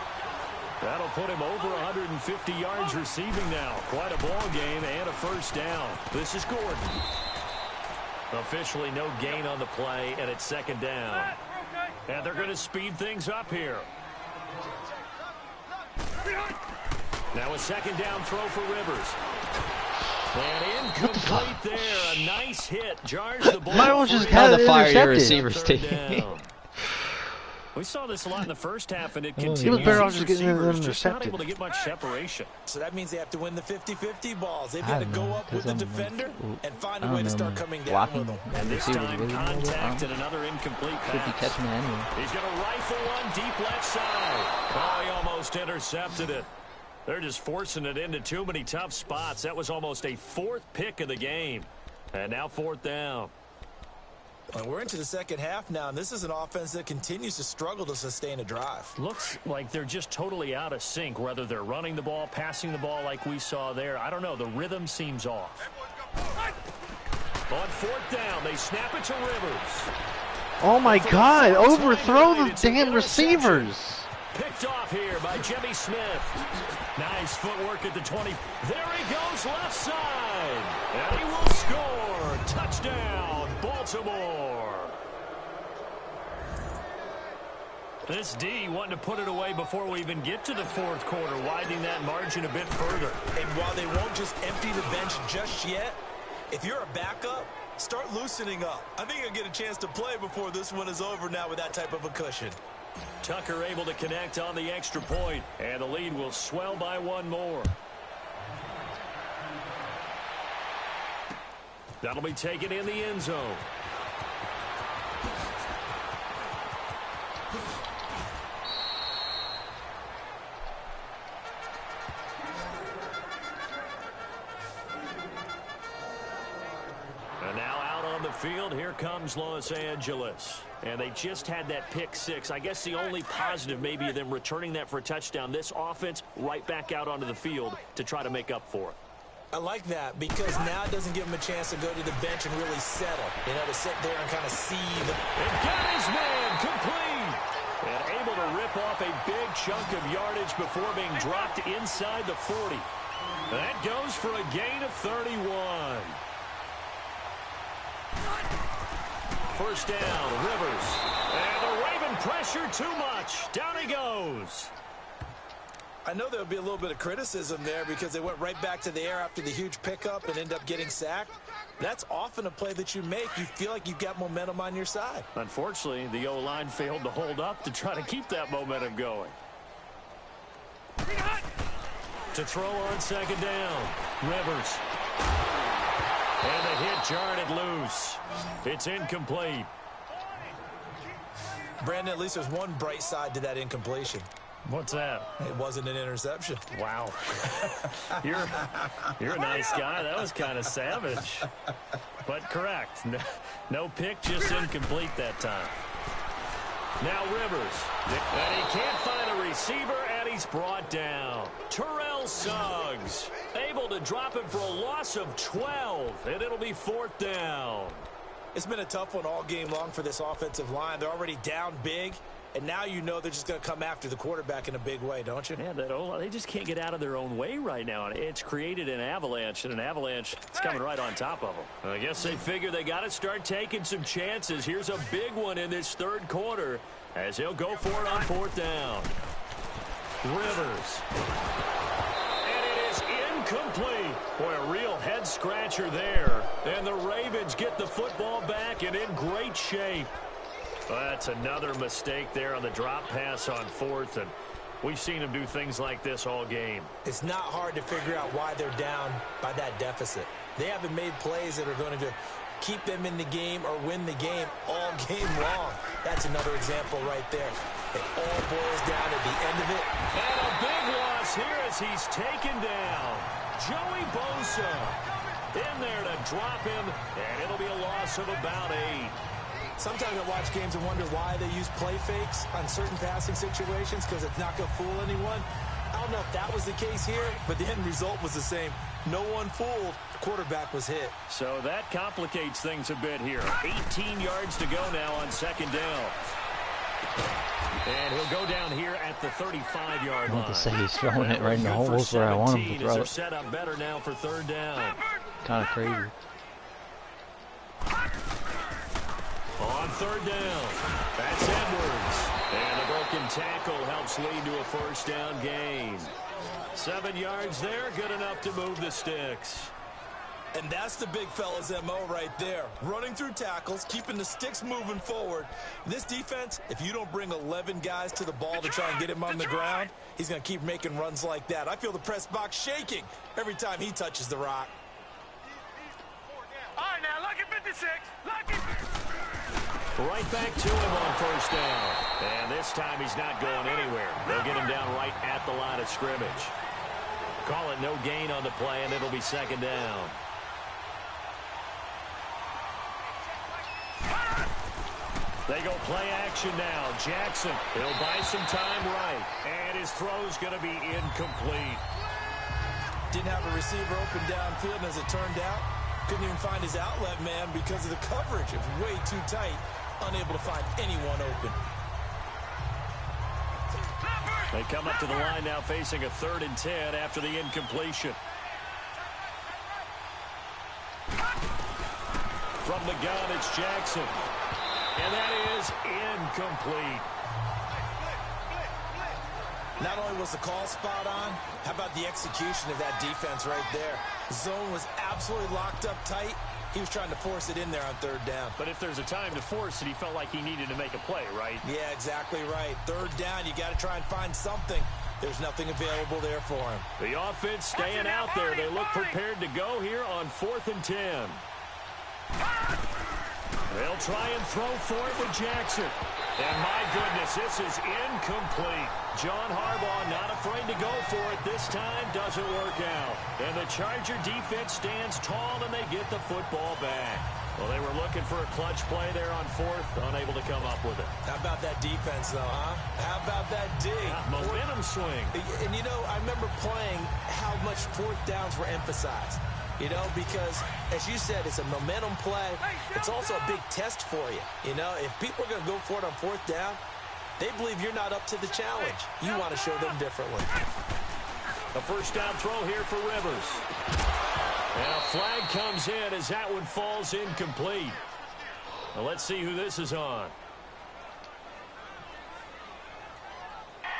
S2: That'll put him over 150 yards receiving now. Quite a ball game and a first down. This is Gordon. Officially no gain on the play, and it's 2nd down. And they're going to speed things up here. Now a 2nd down throw for Rivers. And incomplete there. A nice hit. Jars the ball.
S4: Might just
S3: How to fire your
S4: intercepted.
S3: receivers team.
S2: We saw this a lot in the first half, and it continues.
S4: He was better off
S2: These
S4: just getting them
S2: receivers just not
S4: intercepted.
S2: able to get much separation.
S1: So that means they have to win the 50-50 balls. They've
S3: I
S1: got to
S3: don't
S1: go
S3: know,
S1: up with the
S3: 'cause I'm
S1: defender and find a
S3: I
S1: way
S3: don't
S1: to start
S3: know,
S1: coming down
S3: blocking
S1: with them.
S2: And this
S3: receivers
S2: time,
S3: really know what
S2: contact and another incomplete
S3: Could be
S2: pass.
S3: catching it anyway.
S2: He's going to rifle one deep left side. Oh, he almost intercepted it. They're just forcing it into too many tough spots. That was almost a 4th pick of the game. And now 4th down.
S1: And we're into the second half now, and this is an offense that continues to struggle to sustain a drive.
S2: Looks like they're just totally out of sync, whether they're running the ball, passing the ball like we saw there. I don't know. The rhythm seems off. On 4th down, they snap it to Rivers.
S4: Oh my God, overthrow the damn receivers.
S2: Picked off here by Jimmy Smith. Nice footwork at the 20. There he goes left side. And he will score. Touchdown, Baltimore. This D wanting to put it away before we even get to the 4th quarter, widening that margin a bit further.
S1: And while they won't just empty the bench just yet, if you're a backup, start loosening up. I think you'll get a chance to play before this one is over now with that type of a cushion.
S2: Tucker able to connect on the extra point, and the lead will swell by 1 more. That'll be taken in the end zone. And now out on the field, here comes Los Angeles. And they just had that pick 6. I guess the only positive maybe of them returning that for a touchdown. This offense right back out onto the field to try to make up for it.
S1: I like that because now it doesn't give him a chance to go to the bench and really settle. To sit there and kind of see the...
S2: And got his man complete. And able to rip off a big chunk of yardage before being dropped inside the 40. That goes for a gain of 31. First down, Rivers. And the Raven pressure too much. Down he goes.
S1: I know there'll be a little bit of criticism there because they went right back to the air after the huge pickup and end up getting sacked. That's often a play that you make. You feel like you've got momentum on your side.
S2: Unfortunately, the O-line failed to hold up to try to keep that momentum going. To throw on second down, Rivers. And the hit jarred it loose. It's incomplete.
S1: Brandon, at least there's one bright side to that incompletion.
S2: What's that?
S1: It wasn't an interception.
S2: Wow. You're a nice guy. That was kind of savage. But correct. No pick, just incomplete that time. Now Rivers. And he can't find a receiver, and he's brought down. Terrell Suggs able to drop him for a loss of 12, and it'll be fourth down.
S1: It's been a tough one all game long for this offensive line. They're already down big. And now you know they're just going to come after the quarterback in a big way, don't you?
S2: Yeah, they just can't get out of their own way right now. And it's created an avalanche, and an avalanche is coming right on top of them. I guess they figure they got to start taking some chances. Here's a big one in this third quarter as he'll go for it on fourth down. Rivers. And it is incomplete. Boy, a real head-scratcher there. And the Ravens get the football back and in great shape. That's another mistake there on the drop pass on fourth, and we've seen him do things like this all game.
S1: It's not hard to figure out why they're down by that deficit. They haven't made plays that are going to keep them in the game or win the game all game long. That's another example right there. It all boils down at the end of it.
S2: And a big loss here as he's taken down. Joey Bosa in there to drop him, and it'll be a loss of about 8.
S1: Sometimes I watch games and wonder why they use play fakes on certain passing situations because it's not going to fool anyone. I don't know if that was the case here, but the end result was the same. No one fooled. The quarterback was hit.
S2: So that complicates things a bit here. 18 yards to go now on second down. And he'll go down here at the 35-yard line.
S3: I want to say he's throwing it right in the holes where I want him to throw
S2: They're
S3: it.
S2: set up better now for third down.
S3: Kind of crazy.
S2: On third down, that's Edwards. And the broken tackle helps lead to a first down gain. 7 yards there, good enough to move the sticks.
S1: And that's the big fella's MO right there. Running through tackles, keeping the sticks moving forward. This defense, if you don't bring 11 guys to the ball to try and get him on the ground, he's going to keep making runs like that. I feel the press box shaking every time he touches the rock.
S6: All right, now, look at 56. Look at...
S2: Right back to him on first down. And this time he's not going anywhere. They'll get him down right at the line of scrimmage. Call it no gain on the play, and it'll be second down. They go play action now. Jackson, he'll buy some time right. And his throw's going to be incomplete.
S1: Didn't have a receiver open downfield, and as it turned out, couldn't even find his outlet man because of the coverage. It was way too tight. Unable to find anyone open.
S2: They come up to the line now facing a 3rd and 10 after the incompletion. From the gun, it's Jackson. And that is incomplete.
S1: Not only was the call spot on, how about the execution of that defense right there? Zone was absolutely locked up tight. He was trying to force it in there on third down.
S2: But if there's a time to force it, he felt like he needed to make a play, right?
S1: Yeah, exactly right. Third down, you got to try and find something. There's nothing available there for him.
S2: The offense staying out there. They look prepared to go here on 4th and 10. They'll try and throw for it with Jackson. And my goodness, this is incomplete. John Harbaugh not afraid to go for it this time. Doesn't work out. And the Charger defense stands tall, and they get the football back. Well, they were looking for a clutch play there on 4th, unable to come up with it.
S1: How about that defense, though, huh? How about that D?
S2: Momentum swing.
S1: And, you know, I remember playing how much 4th downs were emphasized. You know, because, as you said, it's a momentum play. It's also a big test for you. You know, if people are going to go for it on 4th down, They believe you're not up to the challenge. You want to show them differently.
S2: A first down throw here for Rivers. And a flag comes in as that one falls incomplete. Now let's see who this is on.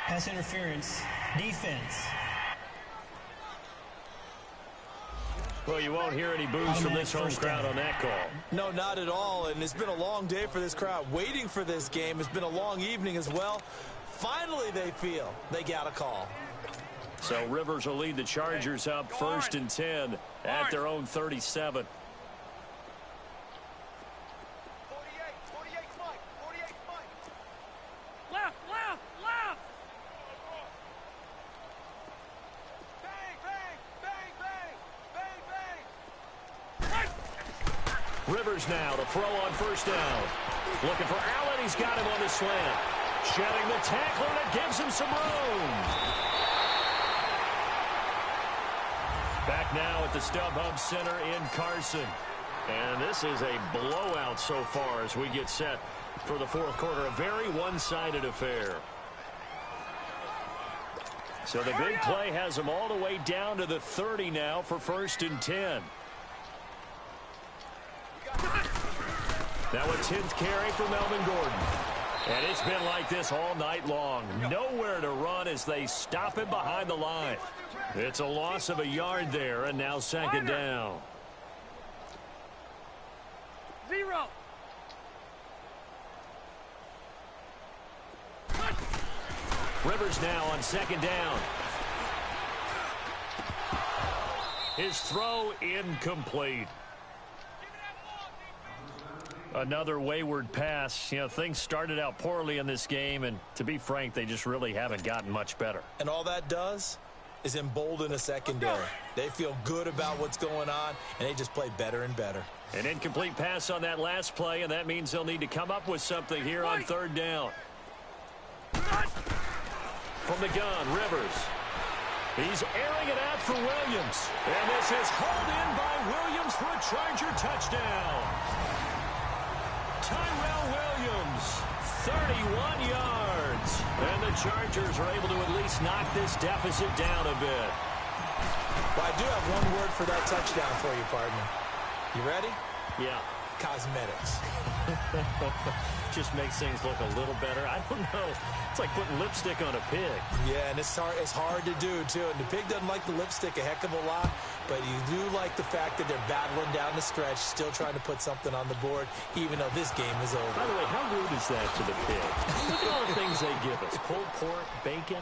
S8: Pass interference. Defense.
S2: Well, you won't hear any boos from this home crowd on that call.
S1: No, not at all. And it's been a long day for this crowd waiting for this game. It's been a long evening as well. Finally, they feel they got a call.
S2: So Rivers will lead the Chargers up 1st and 10 at their own 37.
S6: Left, left, left. Bang, bang, bang, bang, bang, bang.
S2: Rivers now to throw on first down. Looking for Allen. He's got him on the slant. Shedding the tackler that gives him some room. Back now at the StubHub Center in Carson. And this is a blowout so far as we get set for the fourth quarter. A very one-sided affair. So the big play has them all the way down to the 30 now for 1st and 10. Now a 10th carry for Melvin Gordon. And it's been like this all night long. Nowhere to run as they stop him behind the line. It's a loss of a yard there, and now 2nd down.
S6: 0.
S2: Rivers now on 2nd down. His throw incomplete. Another wayward pass. You know, things started out poorly in this game, and to be frank, they just really haven't gotten much better.
S1: And all that does is embolden a secondary. They feel good about what's going on, and they just play better and better.
S2: An incomplete pass on that last play, and that means they'll need to come up with something here on 3rd down. From the gun, Rivers. He's airing it out for Williams. And this is hauled in by Williams for a Charger touchdown. Tyrell Williams, 31 yards. And the Chargers are able to at least knock this deficit down a bit.
S1: Well, I do have one word for that touchdown for you, partner. You ready?
S2: Yeah.
S1: Cosmetics.
S2: Just makes things look a little better. I don't know. It's like putting lipstick on a pig.
S1: Yeah, and it's hard to do, too. And the pig doesn't like the lipstick a heck of a lot, but you do like the fact that they're battling down the stretch, still trying to put something on the board, even though this game is over.
S2: By the way, how rude is that to the pig? Look at all the things they give us. Pulled pork, bacon.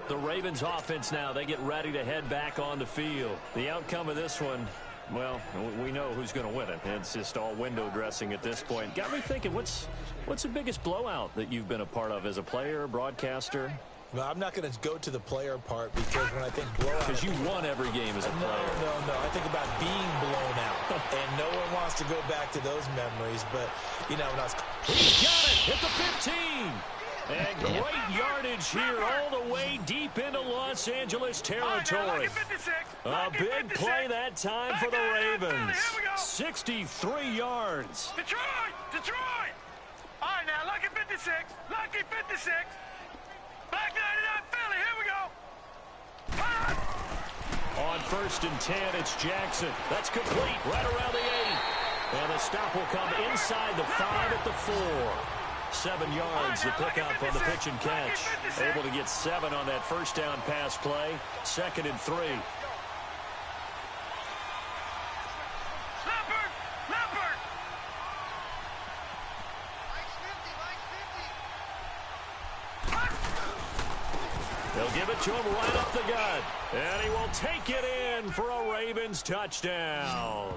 S2: The Ravens offense now, they get ready to head back on the field. The outcome of this one, well, we know who's going to win it. It's just all window dressing at this point. Got me thinking, what's the biggest blowout that you've been a part of as a player, broadcaster?
S1: Well, I'm not going to go to the player part because when I think blowout...
S2: Because you won every game as a player.
S1: No. I think about being blown out. And no one wants to go back to those memories. But, you know, when I was...
S2: He's got it at the 15. And great yardage here all the way deep into Los Angeles territory. A big play that time for the Ravens. 63 yards.
S6: Detroit! All right, now, lucky 56. Lucky 56. Back 99, Philly, here we go.
S2: On 1st and 10, it's Jackson. That's complete right around the 8. And the stop will come inside the 5 at the 4. 7 yards, the pickup on the pitch and catch. Able to get 7 on that first down pass play. 2nd and 3.
S6: Leopard!
S2: They'll give it to him right up the gut. And he will take it in for a Ravens touchdown.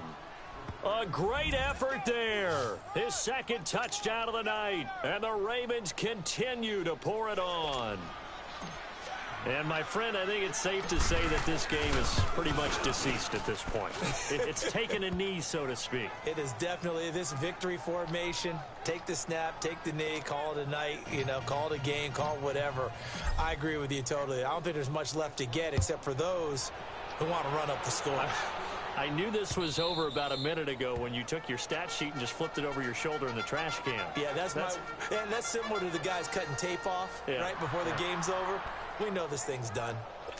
S2: A great effort there. His 2nd touchdown of the night. And the Ravens continue to pour it on. And, my friend, I think it's safe to say that this game is pretty much deceased at this point. It's taken a knee, so to speak.
S1: It is definitely this victory formation. Take the snap, take the knee, call it a night, call it a game, call it whatever. I agree with you totally. I don't think there's much left to get except for those who want to run up the score.
S2: I knew this was over about a minute ago when you took your stat sheet and just flipped it over your shoulder in the trash can.
S1: Yeah, that's similar to the guys cutting tape off right before the game's over. We know this thing's done.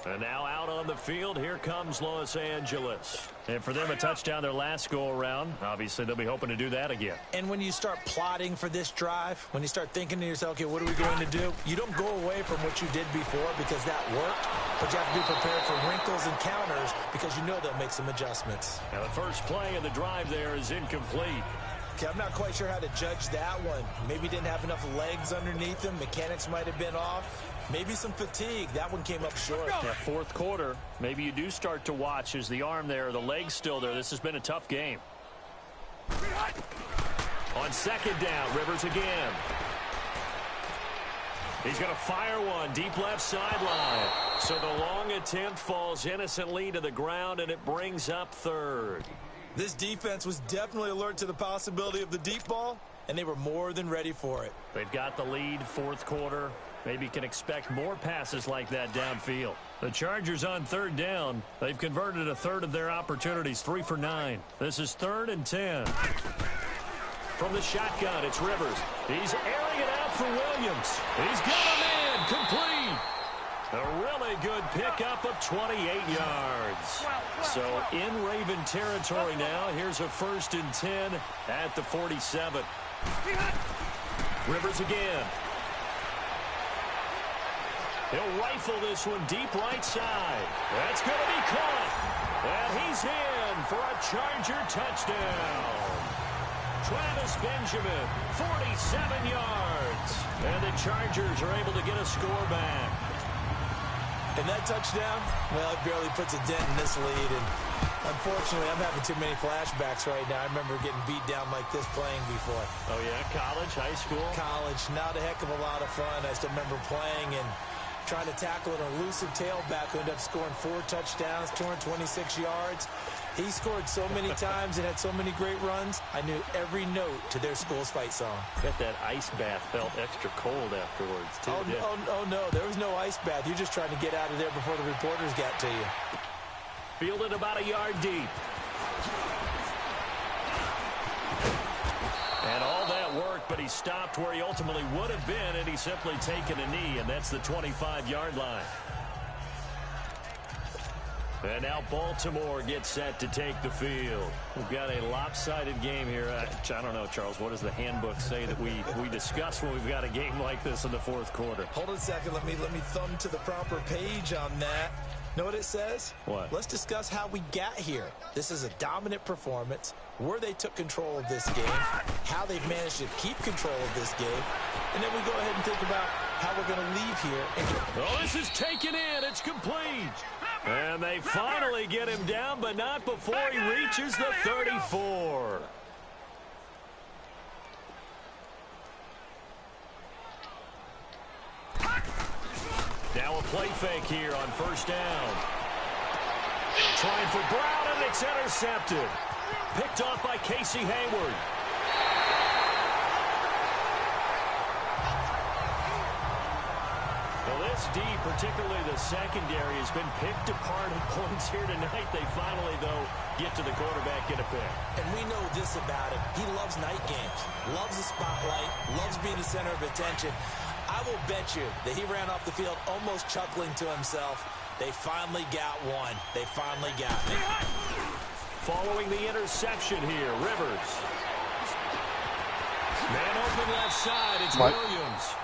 S2: And now out on the field, here comes Los Angeles. And for them, a touchdown their last go-around. Obviously, they'll be hoping to do that again.
S1: And when you start plotting for this drive, when you start thinking to yourself, okay, what are we going to do? You don't go away from what you did before because that worked, but you have to be prepared for wrinkles and counters because you know they'll make some adjustments.
S2: Now, the first play of the drive there is incomplete.
S1: Okay, I'm not quite sure how to judge that one. Maybe didn't have enough legs underneath him. Mechanics might have been off. Maybe some fatigue. That one came up short.
S2: Yeah, fourth quarter, maybe you do start to watch as the arm there, the leg's still there. This has been a tough game. On second down, Rivers again. He's going to fire one deep left sideline. So the long attempt falls innocently to the ground, and it brings up third.
S1: This defense was definitely alert to the possibility of the deep ball, and they were more than ready for it.
S2: They've got the lead fourth quarter. Maybe can expect more passes like that downfield. The Chargers on third down. They've converted a third of their opportunities, 3 for 9. This is 3rd and 10. From the shotgun, it's Rivers. He's airing it out for Williams. He's got a man complete. A really good pickup of 28 yards. So in Raven territory now. Here's a 1st and 10 at the 47. Rivers again. He'll rifle this one deep right side. That's going to be caught. And he's in for a Charger touchdown. Travis Benjamin, 47 yards. And the Chargers are able to get a score back.
S1: And that touchdown, well, it barely puts a dent in this lead. And unfortunately, I'm having too many flashbacks right now. I remember getting beat down like this playing before.
S2: Oh, yeah? College, high school?
S1: College. Not a heck of a lot of fun. I still remember playing and trying to tackle an elusive tailback who ended up scoring 4 touchdowns, 226 yards. He scored so many times and had so many great runs, I knew every note to their school's fight song.
S2: Bet that ice bath felt extra cold afterwards, too.
S1: Oh, no, there was no ice bath. You're just trying to get out of there before the reporters got to you.
S2: Fielded about a yard deep. And all that worked, but he stopped where he ultimately would have been, and he's simply taken a knee, and that's the 25-yard line. And now Baltimore gets set to take the field. We've got a lopsided game here. I don't know, Charles, what does the handbook say that we discuss when we've got a game like this in the fourth quarter?
S1: Hold on a second. Let me thumb to the proper page on that. Know what it says?
S2: What?
S1: Let's discuss how we got here. This is a dominant performance, where they took control of this game, how they've managed to keep control of this game, and then we go ahead and think about how we're going to leave here.
S2: Oh, this is taken in. It's complete. And they finally get him down, but not before he reaches the 34. Now a play fake here on first down. Trying for Brown, and it's intercepted. Picked off by Casey Hayward. Well, this D, particularly the secondary, has been picked apart at points here tonight. They finally, though, get to the quarterback, get a pick.
S1: And we know this about him. He loves night games, loves the spotlight, loves being the center of attention. I will bet you that he ran off the field almost chuckling to himself. They finally got one. They finally got me.
S2: Following the interception here, Rivers. Man open left side, it's Williams.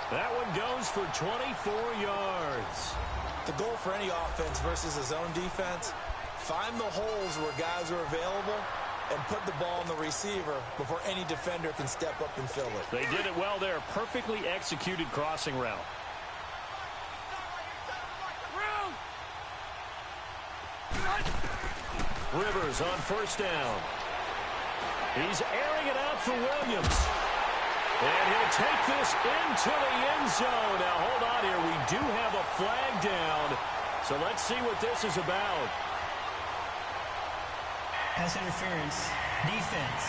S2: That one goes for 24 yards.
S1: The goal for any offense versus his own defense, find the holes where guys are available and put the ball on the receiver before any defender can step up and fill it.
S2: They did it well there. Perfectly executed crossing route. Rivers on first down. He's airing it out for Williams. And he'll take this into the end zone. Now, hold on here. We do have a flag down. So let's see what this is about.
S8: Pass interference, defense.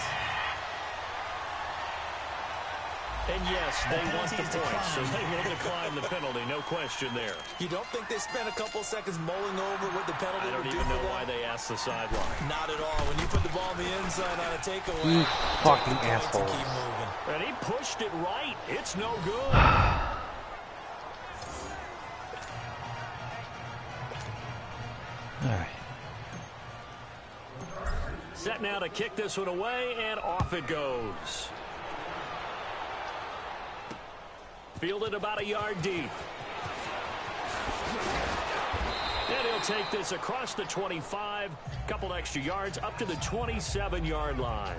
S2: And yes, they want the points, so they will decline the penalty, no question there.
S1: You don't think they spent a couple seconds mulling over what the penalty
S2: I don't
S1: would do
S2: even
S1: for
S2: know
S1: them?
S2: why they asked the sideline.
S1: Not at all. When you put the ball in the end zone on a takeaway,
S4: You fucking
S1: take the point to
S4: assholes.
S1: keep moving.
S2: And he pushed it right. It's no good.
S3: All right.
S2: Set now to kick this one away, and off it goes. Fielded about a yard deep. And he'll take this across the 25, couple extra yards up to the 27-yard line.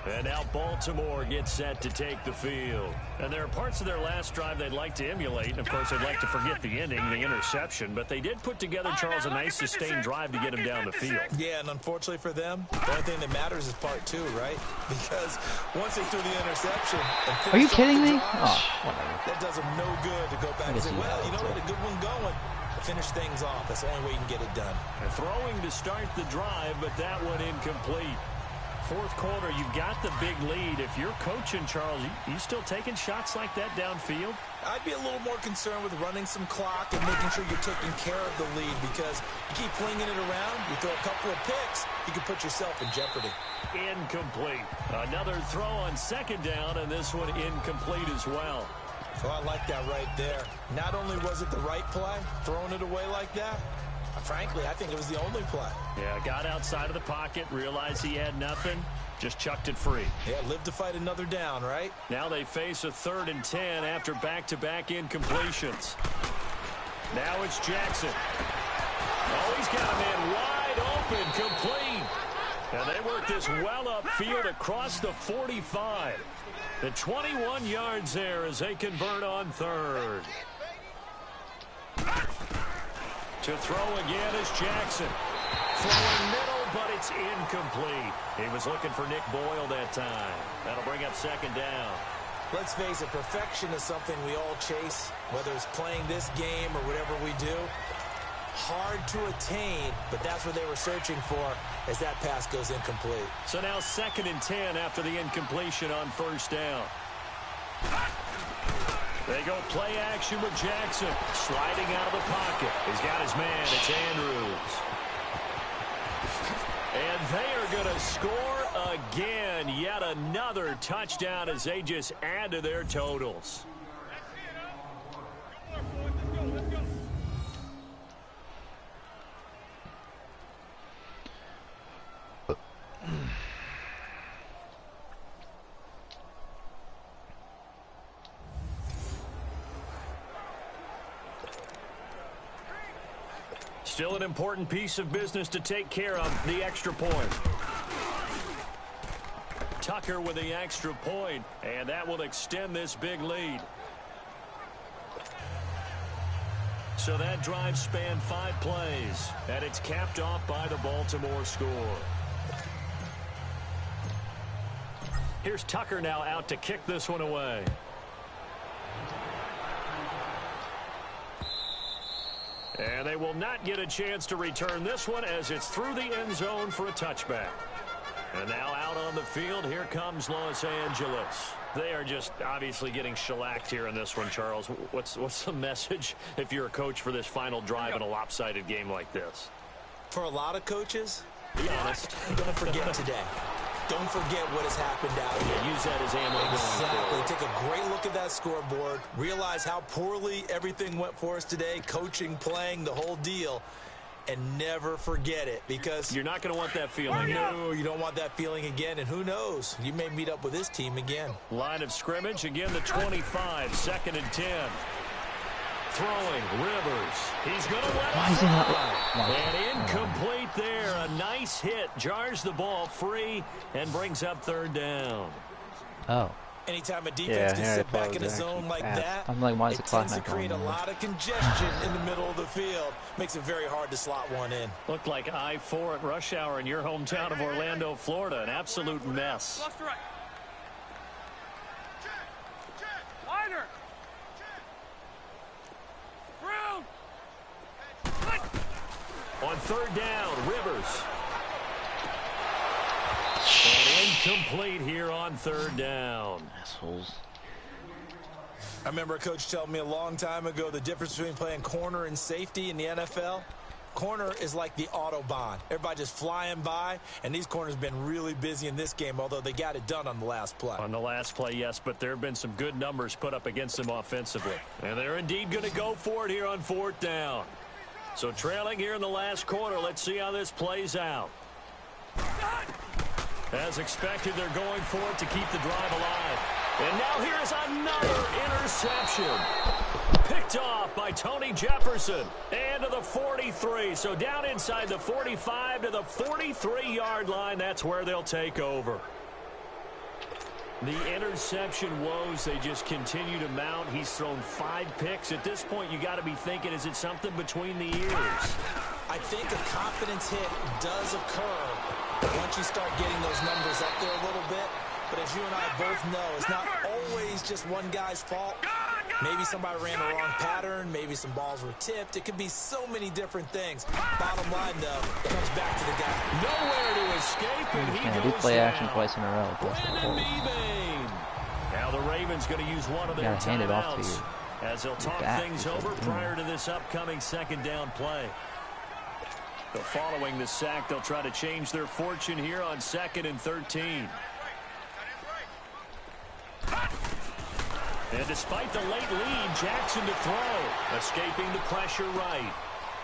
S2: And now Baltimore gets set to take the field. And there are parts of their last drive they'd like to emulate. And, of course, they'd like to forget the ending, the interception. But they did put together, Charles, a nice sustained drive to get him down the field.
S1: Yeah, and unfortunately for them, the only thing that matters is part two, right? Because once they threw the interception and
S3: Are you
S1: finished off
S3: kidding
S1: the
S3: me?
S1: drive,
S3: Oh, whatever.
S1: that does them no good to go back and say, well, you know, we had a good one going. Finish things off. That's the only way you can get it done.
S2: And throwing to start the drive, but that one incomplete. Fourth quarter, you've got the big lead. If you're coaching, Charles, you still taking shots like that downfield?
S1: I'd be a little more concerned with running some clock and making sure you're taking care of the lead, because you keep flinging it around, you throw a couple of picks, you can put yourself in jeopardy.
S2: Incomplete. Another throw on second down, and this one incomplete as well.
S1: So I like that right there. Not only was it the right play, throwing it away like that, frankly, I think it was the only play.
S2: Yeah, got outside of the pocket, realized he had nothing, just chucked it free.
S1: Yeah, live to fight another down, right?
S2: Now they face a 3rd and 10 after back-to-back incompletions. Now it's Jackson. Oh, he's got a man wide open, complete. And they work this well upfield across the 45. The 21 yards there as they convert on 3rd. To throw again is Jackson. Throwing middle, but it's incomplete. He was looking for Nick Boyle that time. That'll bring up 2nd down.
S1: Let's face it, perfection is something we all chase, whether it's playing this game or whatever we do. Hard to attain, but that's what they were searching for as that pass goes incomplete.
S2: So now 2nd and 10 after the incompletion on 1st down. They go play action with Jackson. Sliding out of the pocket. He's got his man. It's Andrews. And they are going to score again. Yet another touchdown as they just add to their totals. Still an important piece of business to take care of, the extra point. Tucker with the extra point, and that will extend this big lead. So that drive spanned 5 plays, and it's capped off by the Baltimore score. Here's Tucker now out to kick this one away. And they will not get a chance to return this one as it's through the end zone for a touchback. And now out on the field, here comes Los Angeles. They are just obviously getting shellacked here in this one, Charles. What's the message if you're a coach for this final drive in a lopsided game like this?
S1: For a lot of coaches,
S2: be honest,
S1: you're going to forget today. Don't forget what has happened out here.
S2: Use that as ammo.
S1: Exactly. Take a great look at that scoreboard. Realize how poorly everything went for us today. Coaching, playing, the whole deal. And never forget it, because
S2: you're not going to want that feeling.
S1: No, you don't want that feeling again. And who knows? You may meet up with this team again.
S2: Line of scrimmage, again the 25, 2nd and 10. Throwing, Rivers. He's going to let
S3: Why is he not?
S2: And incomplete there. A nice hit. Jars the ball free and brings up 3rd down.
S3: Oh.
S1: Anytime a defense can sit back in a zone like that,
S3: I'm like, why is
S1: it
S3: the clock
S1: tends to
S3: not
S1: create a
S3: going
S1: lot of congestion in the middle of the field. Makes it very hard to slot one in.
S2: Looked like I-4 at rush hour in your hometown of Orlando, Florida. An absolute mess.
S6: Left to right. Wider. On
S2: 3rd down, Rivers. And complete here on 3rd down.
S3: Assholes.
S1: I remember a coach telling me a long time ago the difference between playing corner and safety in the NFL. Corner is like the Autobahn. Everybody just flying by, and these corners have been really busy in this game, although they got it done on the last play.
S2: On the last play, yes, but there have been some good numbers put up against them offensively. And they're indeed going to go for it here on 4th down. So trailing here in the last quarter, let's see how this plays out. As expected, they're going for it to keep the drive alive. And now here's another interception. Picked off by Tony Jefferson. And to the 43. So down inside the 45 to the 43-yard line. That's where they'll take over. The interception woes, they just continue to mount. He's thrown 5 picks. At this point, you got to be thinking, is it something between the ears?
S1: I think a confidence hit does occur once you start getting those numbers up there a little bit. But as you and I both know, it's not always just one guy's fault. Maybe somebody ran the wrong pattern. Maybe some balls were tipped. It could be so many different things. Bottom line, though, it comes back to the guy.
S2: Nowhere to escape, and he goes
S3: play
S2: down.
S3: action twice in a row.
S2: Brandon Mebane. Now the Ravens going to use one of their
S3: hand it off to
S2: timeouts
S3: you.
S2: as they'll talk
S3: back,
S2: things over prior to this upcoming 2nd down play. So following the sack, they'll try to change their fortune here on 2nd and 13. And despite the late lead, Jackson to throw. Escaping the pressure right.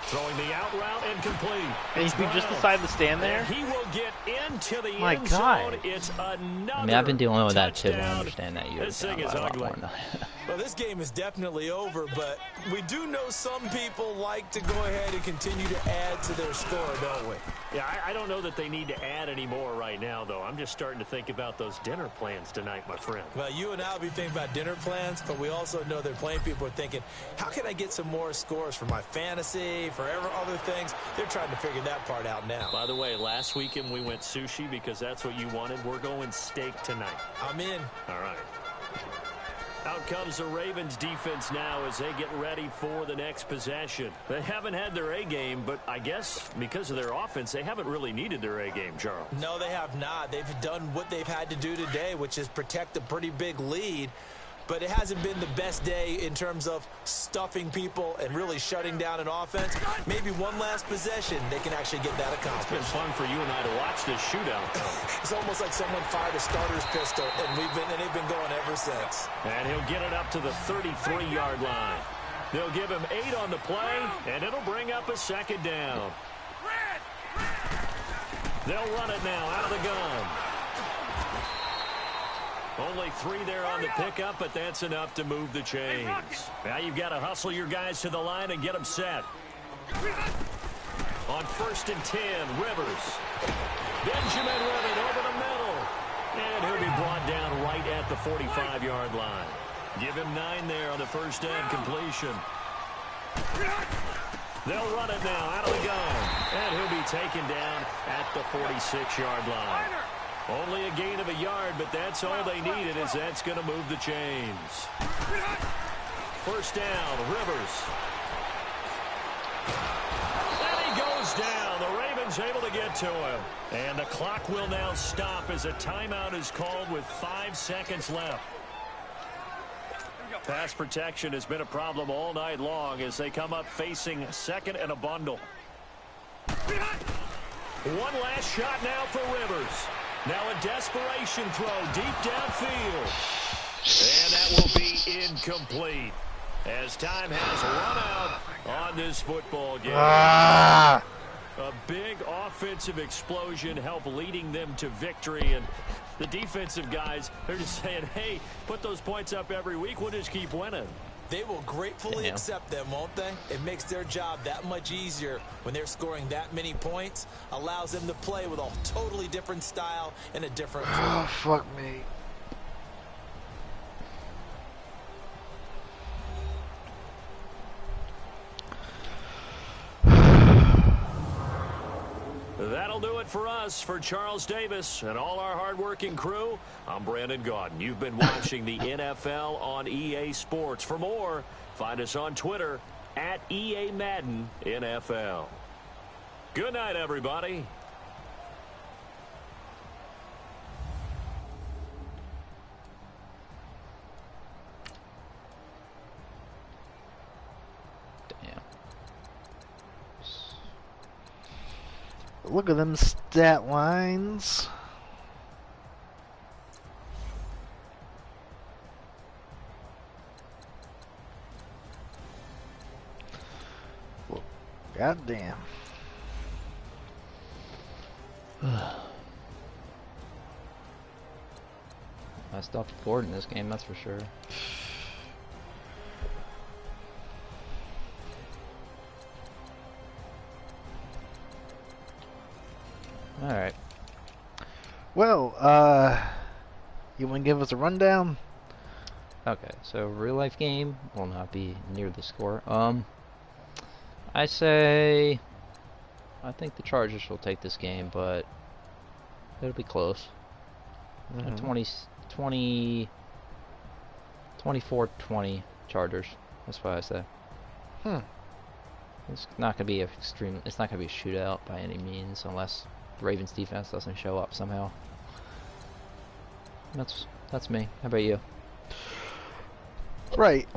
S2: Throwing the out route and complete.
S4: And he just decided to stand there?
S2: And he will get into the
S4: My
S2: end
S4: God.
S2: zone. It's another
S3: I mean, I've been dealing with that too. I
S2: touchdown.
S3: understand that you
S2: This thing is
S3: a lot
S2: ugly.
S3: more than that.
S1: Well, this game is definitely over, but we do know some people like to go ahead and continue to add to their score, don't we?
S2: Yeah, I don't know that they need to add any more right now, though. I'm just starting to think about those dinner plans tonight, my friend.
S1: Well, you and I will be thinking about dinner plans, but we also know they're playing people are thinking, how can I get some more scores for my fantasy, for other things? They're trying to figure that part out now.
S2: By the way, last weekend we went sushi because that's what you wanted. We're going steak tonight.
S1: I'm in.
S2: All right. Out comes the Ravens defense now as they get ready for the next possession. They haven't had their A game, but I guess because of their offense, they haven't really needed their A game, Charles.
S1: No, they have not. They've done what they've had to do today, which is protect a pretty big lead. But it hasn't been the best day in terms of stuffing people and really shutting down an offense. Maybe one last possession, they can actually get that accomplished.
S2: It's been fun for you and I to watch this shootout.
S1: It's almost like someone fired a starter's pistol, and they've been going ever since.
S2: And he'll get it up to the 33-yard line. They'll give him 8 on the play, and it'll bring up a 2nd down. They'll run it now out of the gun. Only 3 there on the pickup, but that's enough to move the chains. Now you've got to hustle your guys to the line and get them set. On 1st and 10, Rivers. Benjamin with it over the middle. And he'll be brought down right at the 45-yard line. Give him 9 there on the first down completion. They'll run it now out of the gun. And he'll be taken down at the 46-yard line. Only a gain of a yard, but that's all they needed, as that's going to move the chains. First down, Rivers. And he goes down. The Ravens able to get to him. And the clock will now stop as a timeout is called with 5 seconds left. Pass protection has been a problem all night long as they come up facing 2nd and a bundle. One last shot now for Rivers. Now a desperation throw deep downfield. And that will be incomplete as time has run out on this football game. A big offensive explosion helped leading them to victory. And the defensive guys, they're just saying, hey, put those points up every week. We'll just keep winning.
S1: They will gratefully accept them, won't they? It makes their job that much easier when they're scoring that many points. Allows them to play with a totally different style and a different play.
S4: Oh, fuck me.
S2: That'll do it for us. For Charles Davis and all our hardworking crew, I'm Brandon Gaudin. You've been watching the NFL on EA Sports. For more, find us on Twitter at EA Madden NFL. Good night, everybody.
S4: Look at them stat lines. God damn.
S3: I stopped Gordon this game, that's for sure. Alright.
S4: Well, you want to give us a rundown?
S3: Okay, so real life game will not be near the score. I say I think the Chargers will take this game, but it'll be close. 24-20 Chargers. That's what I say. It's not gonna be it's not gonna be a shootout by any means, unless the Ravens defense doesn't show up somehow. That's me. How about you?
S4: Right.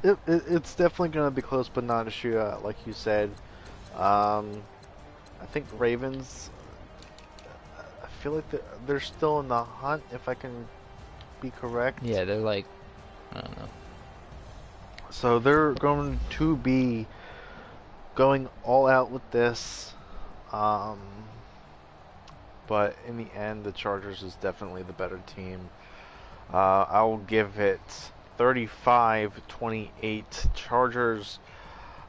S4: It's definitely gonna be close, but not a shootout, like you said. I think the Ravens. I feel like they're still in the hunt, if I can be correct.
S3: Yeah, they're like, I don't know.
S4: So they're going to be going all out with this. But in the end, the Chargers is definitely the better team. I will give it 35-28 Chargers.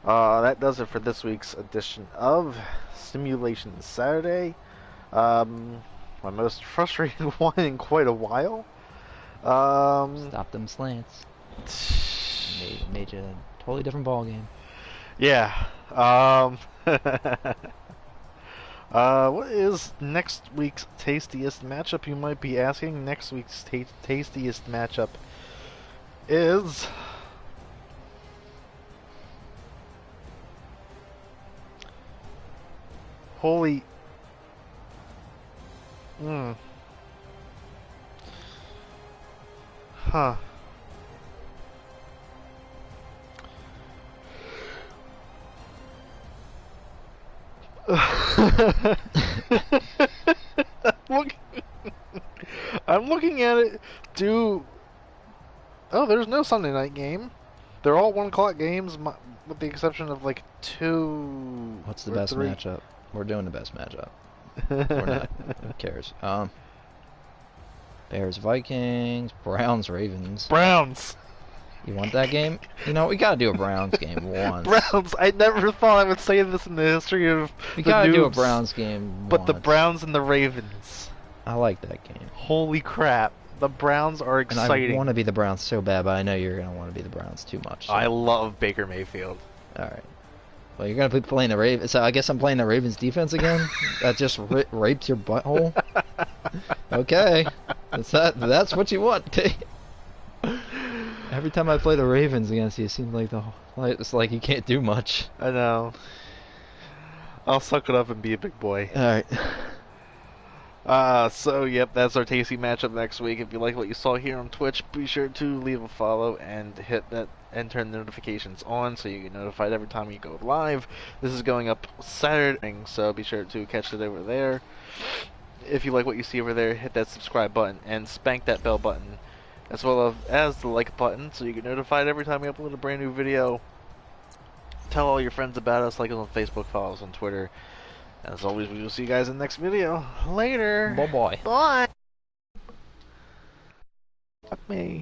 S4: That does it for this week's edition of Simulation Saturday. My most frustrating one in quite a while.
S3: Stop them slants. Made you a totally different ball game.
S4: Yeah. What is next week's tastiest matchup, you might be asking? Next week's tastiest matchup is holy huh. I'm looking at it. Oh, there's no Sunday night game. They're all 1 o'clock games, with the exception of like 2.
S3: What's the best
S4: 3.
S3: matchup? We're doing the best matchup. We're not. Who cares? Bears, Vikings, Browns, Ravens.
S4: Browns.
S3: You want that game? You know, we gotta do a Browns game once.
S4: Browns. I never thought I would say this in the history of
S3: We
S4: the
S3: gotta do a
S4: noobs,
S3: Browns game
S4: but the
S3: once.
S4: Browns and the Ravens.
S3: I like that game.
S4: Holy crap. The Browns are
S3: And
S4: exciting.
S3: I want to be the Browns so bad, but I know you're gonna want to be the Browns too much. So.
S4: I love Baker Mayfield.
S3: Alright. Well, you're gonna be playing the Ravens, so I guess I'm playing the Ravens defense again? That just raped your butthole? Okay. That's what you want, okay? Every time I play the Ravens against you, it seems like it's like you can't do much.
S4: I know. I'll suck it up and be a big boy.
S3: Alright.
S4: So yep, that's our tasty matchup next week. If you like what you saw here on Twitch, be sure to leave a follow and hit that and turn the notifications on so you get notified every time you go live. This is going up Saturday, so be sure to catch it over there. If you like what you see over there, hit that subscribe button and spank that bell button, as well as the like button, so you get notified every time we upload a brand new video. Tell all your friends about us, like us on Facebook, follow us on Twitter. As always, we will see you guys in the next video. Later.
S3: Bye-bye.
S4: Bye. Fuck me.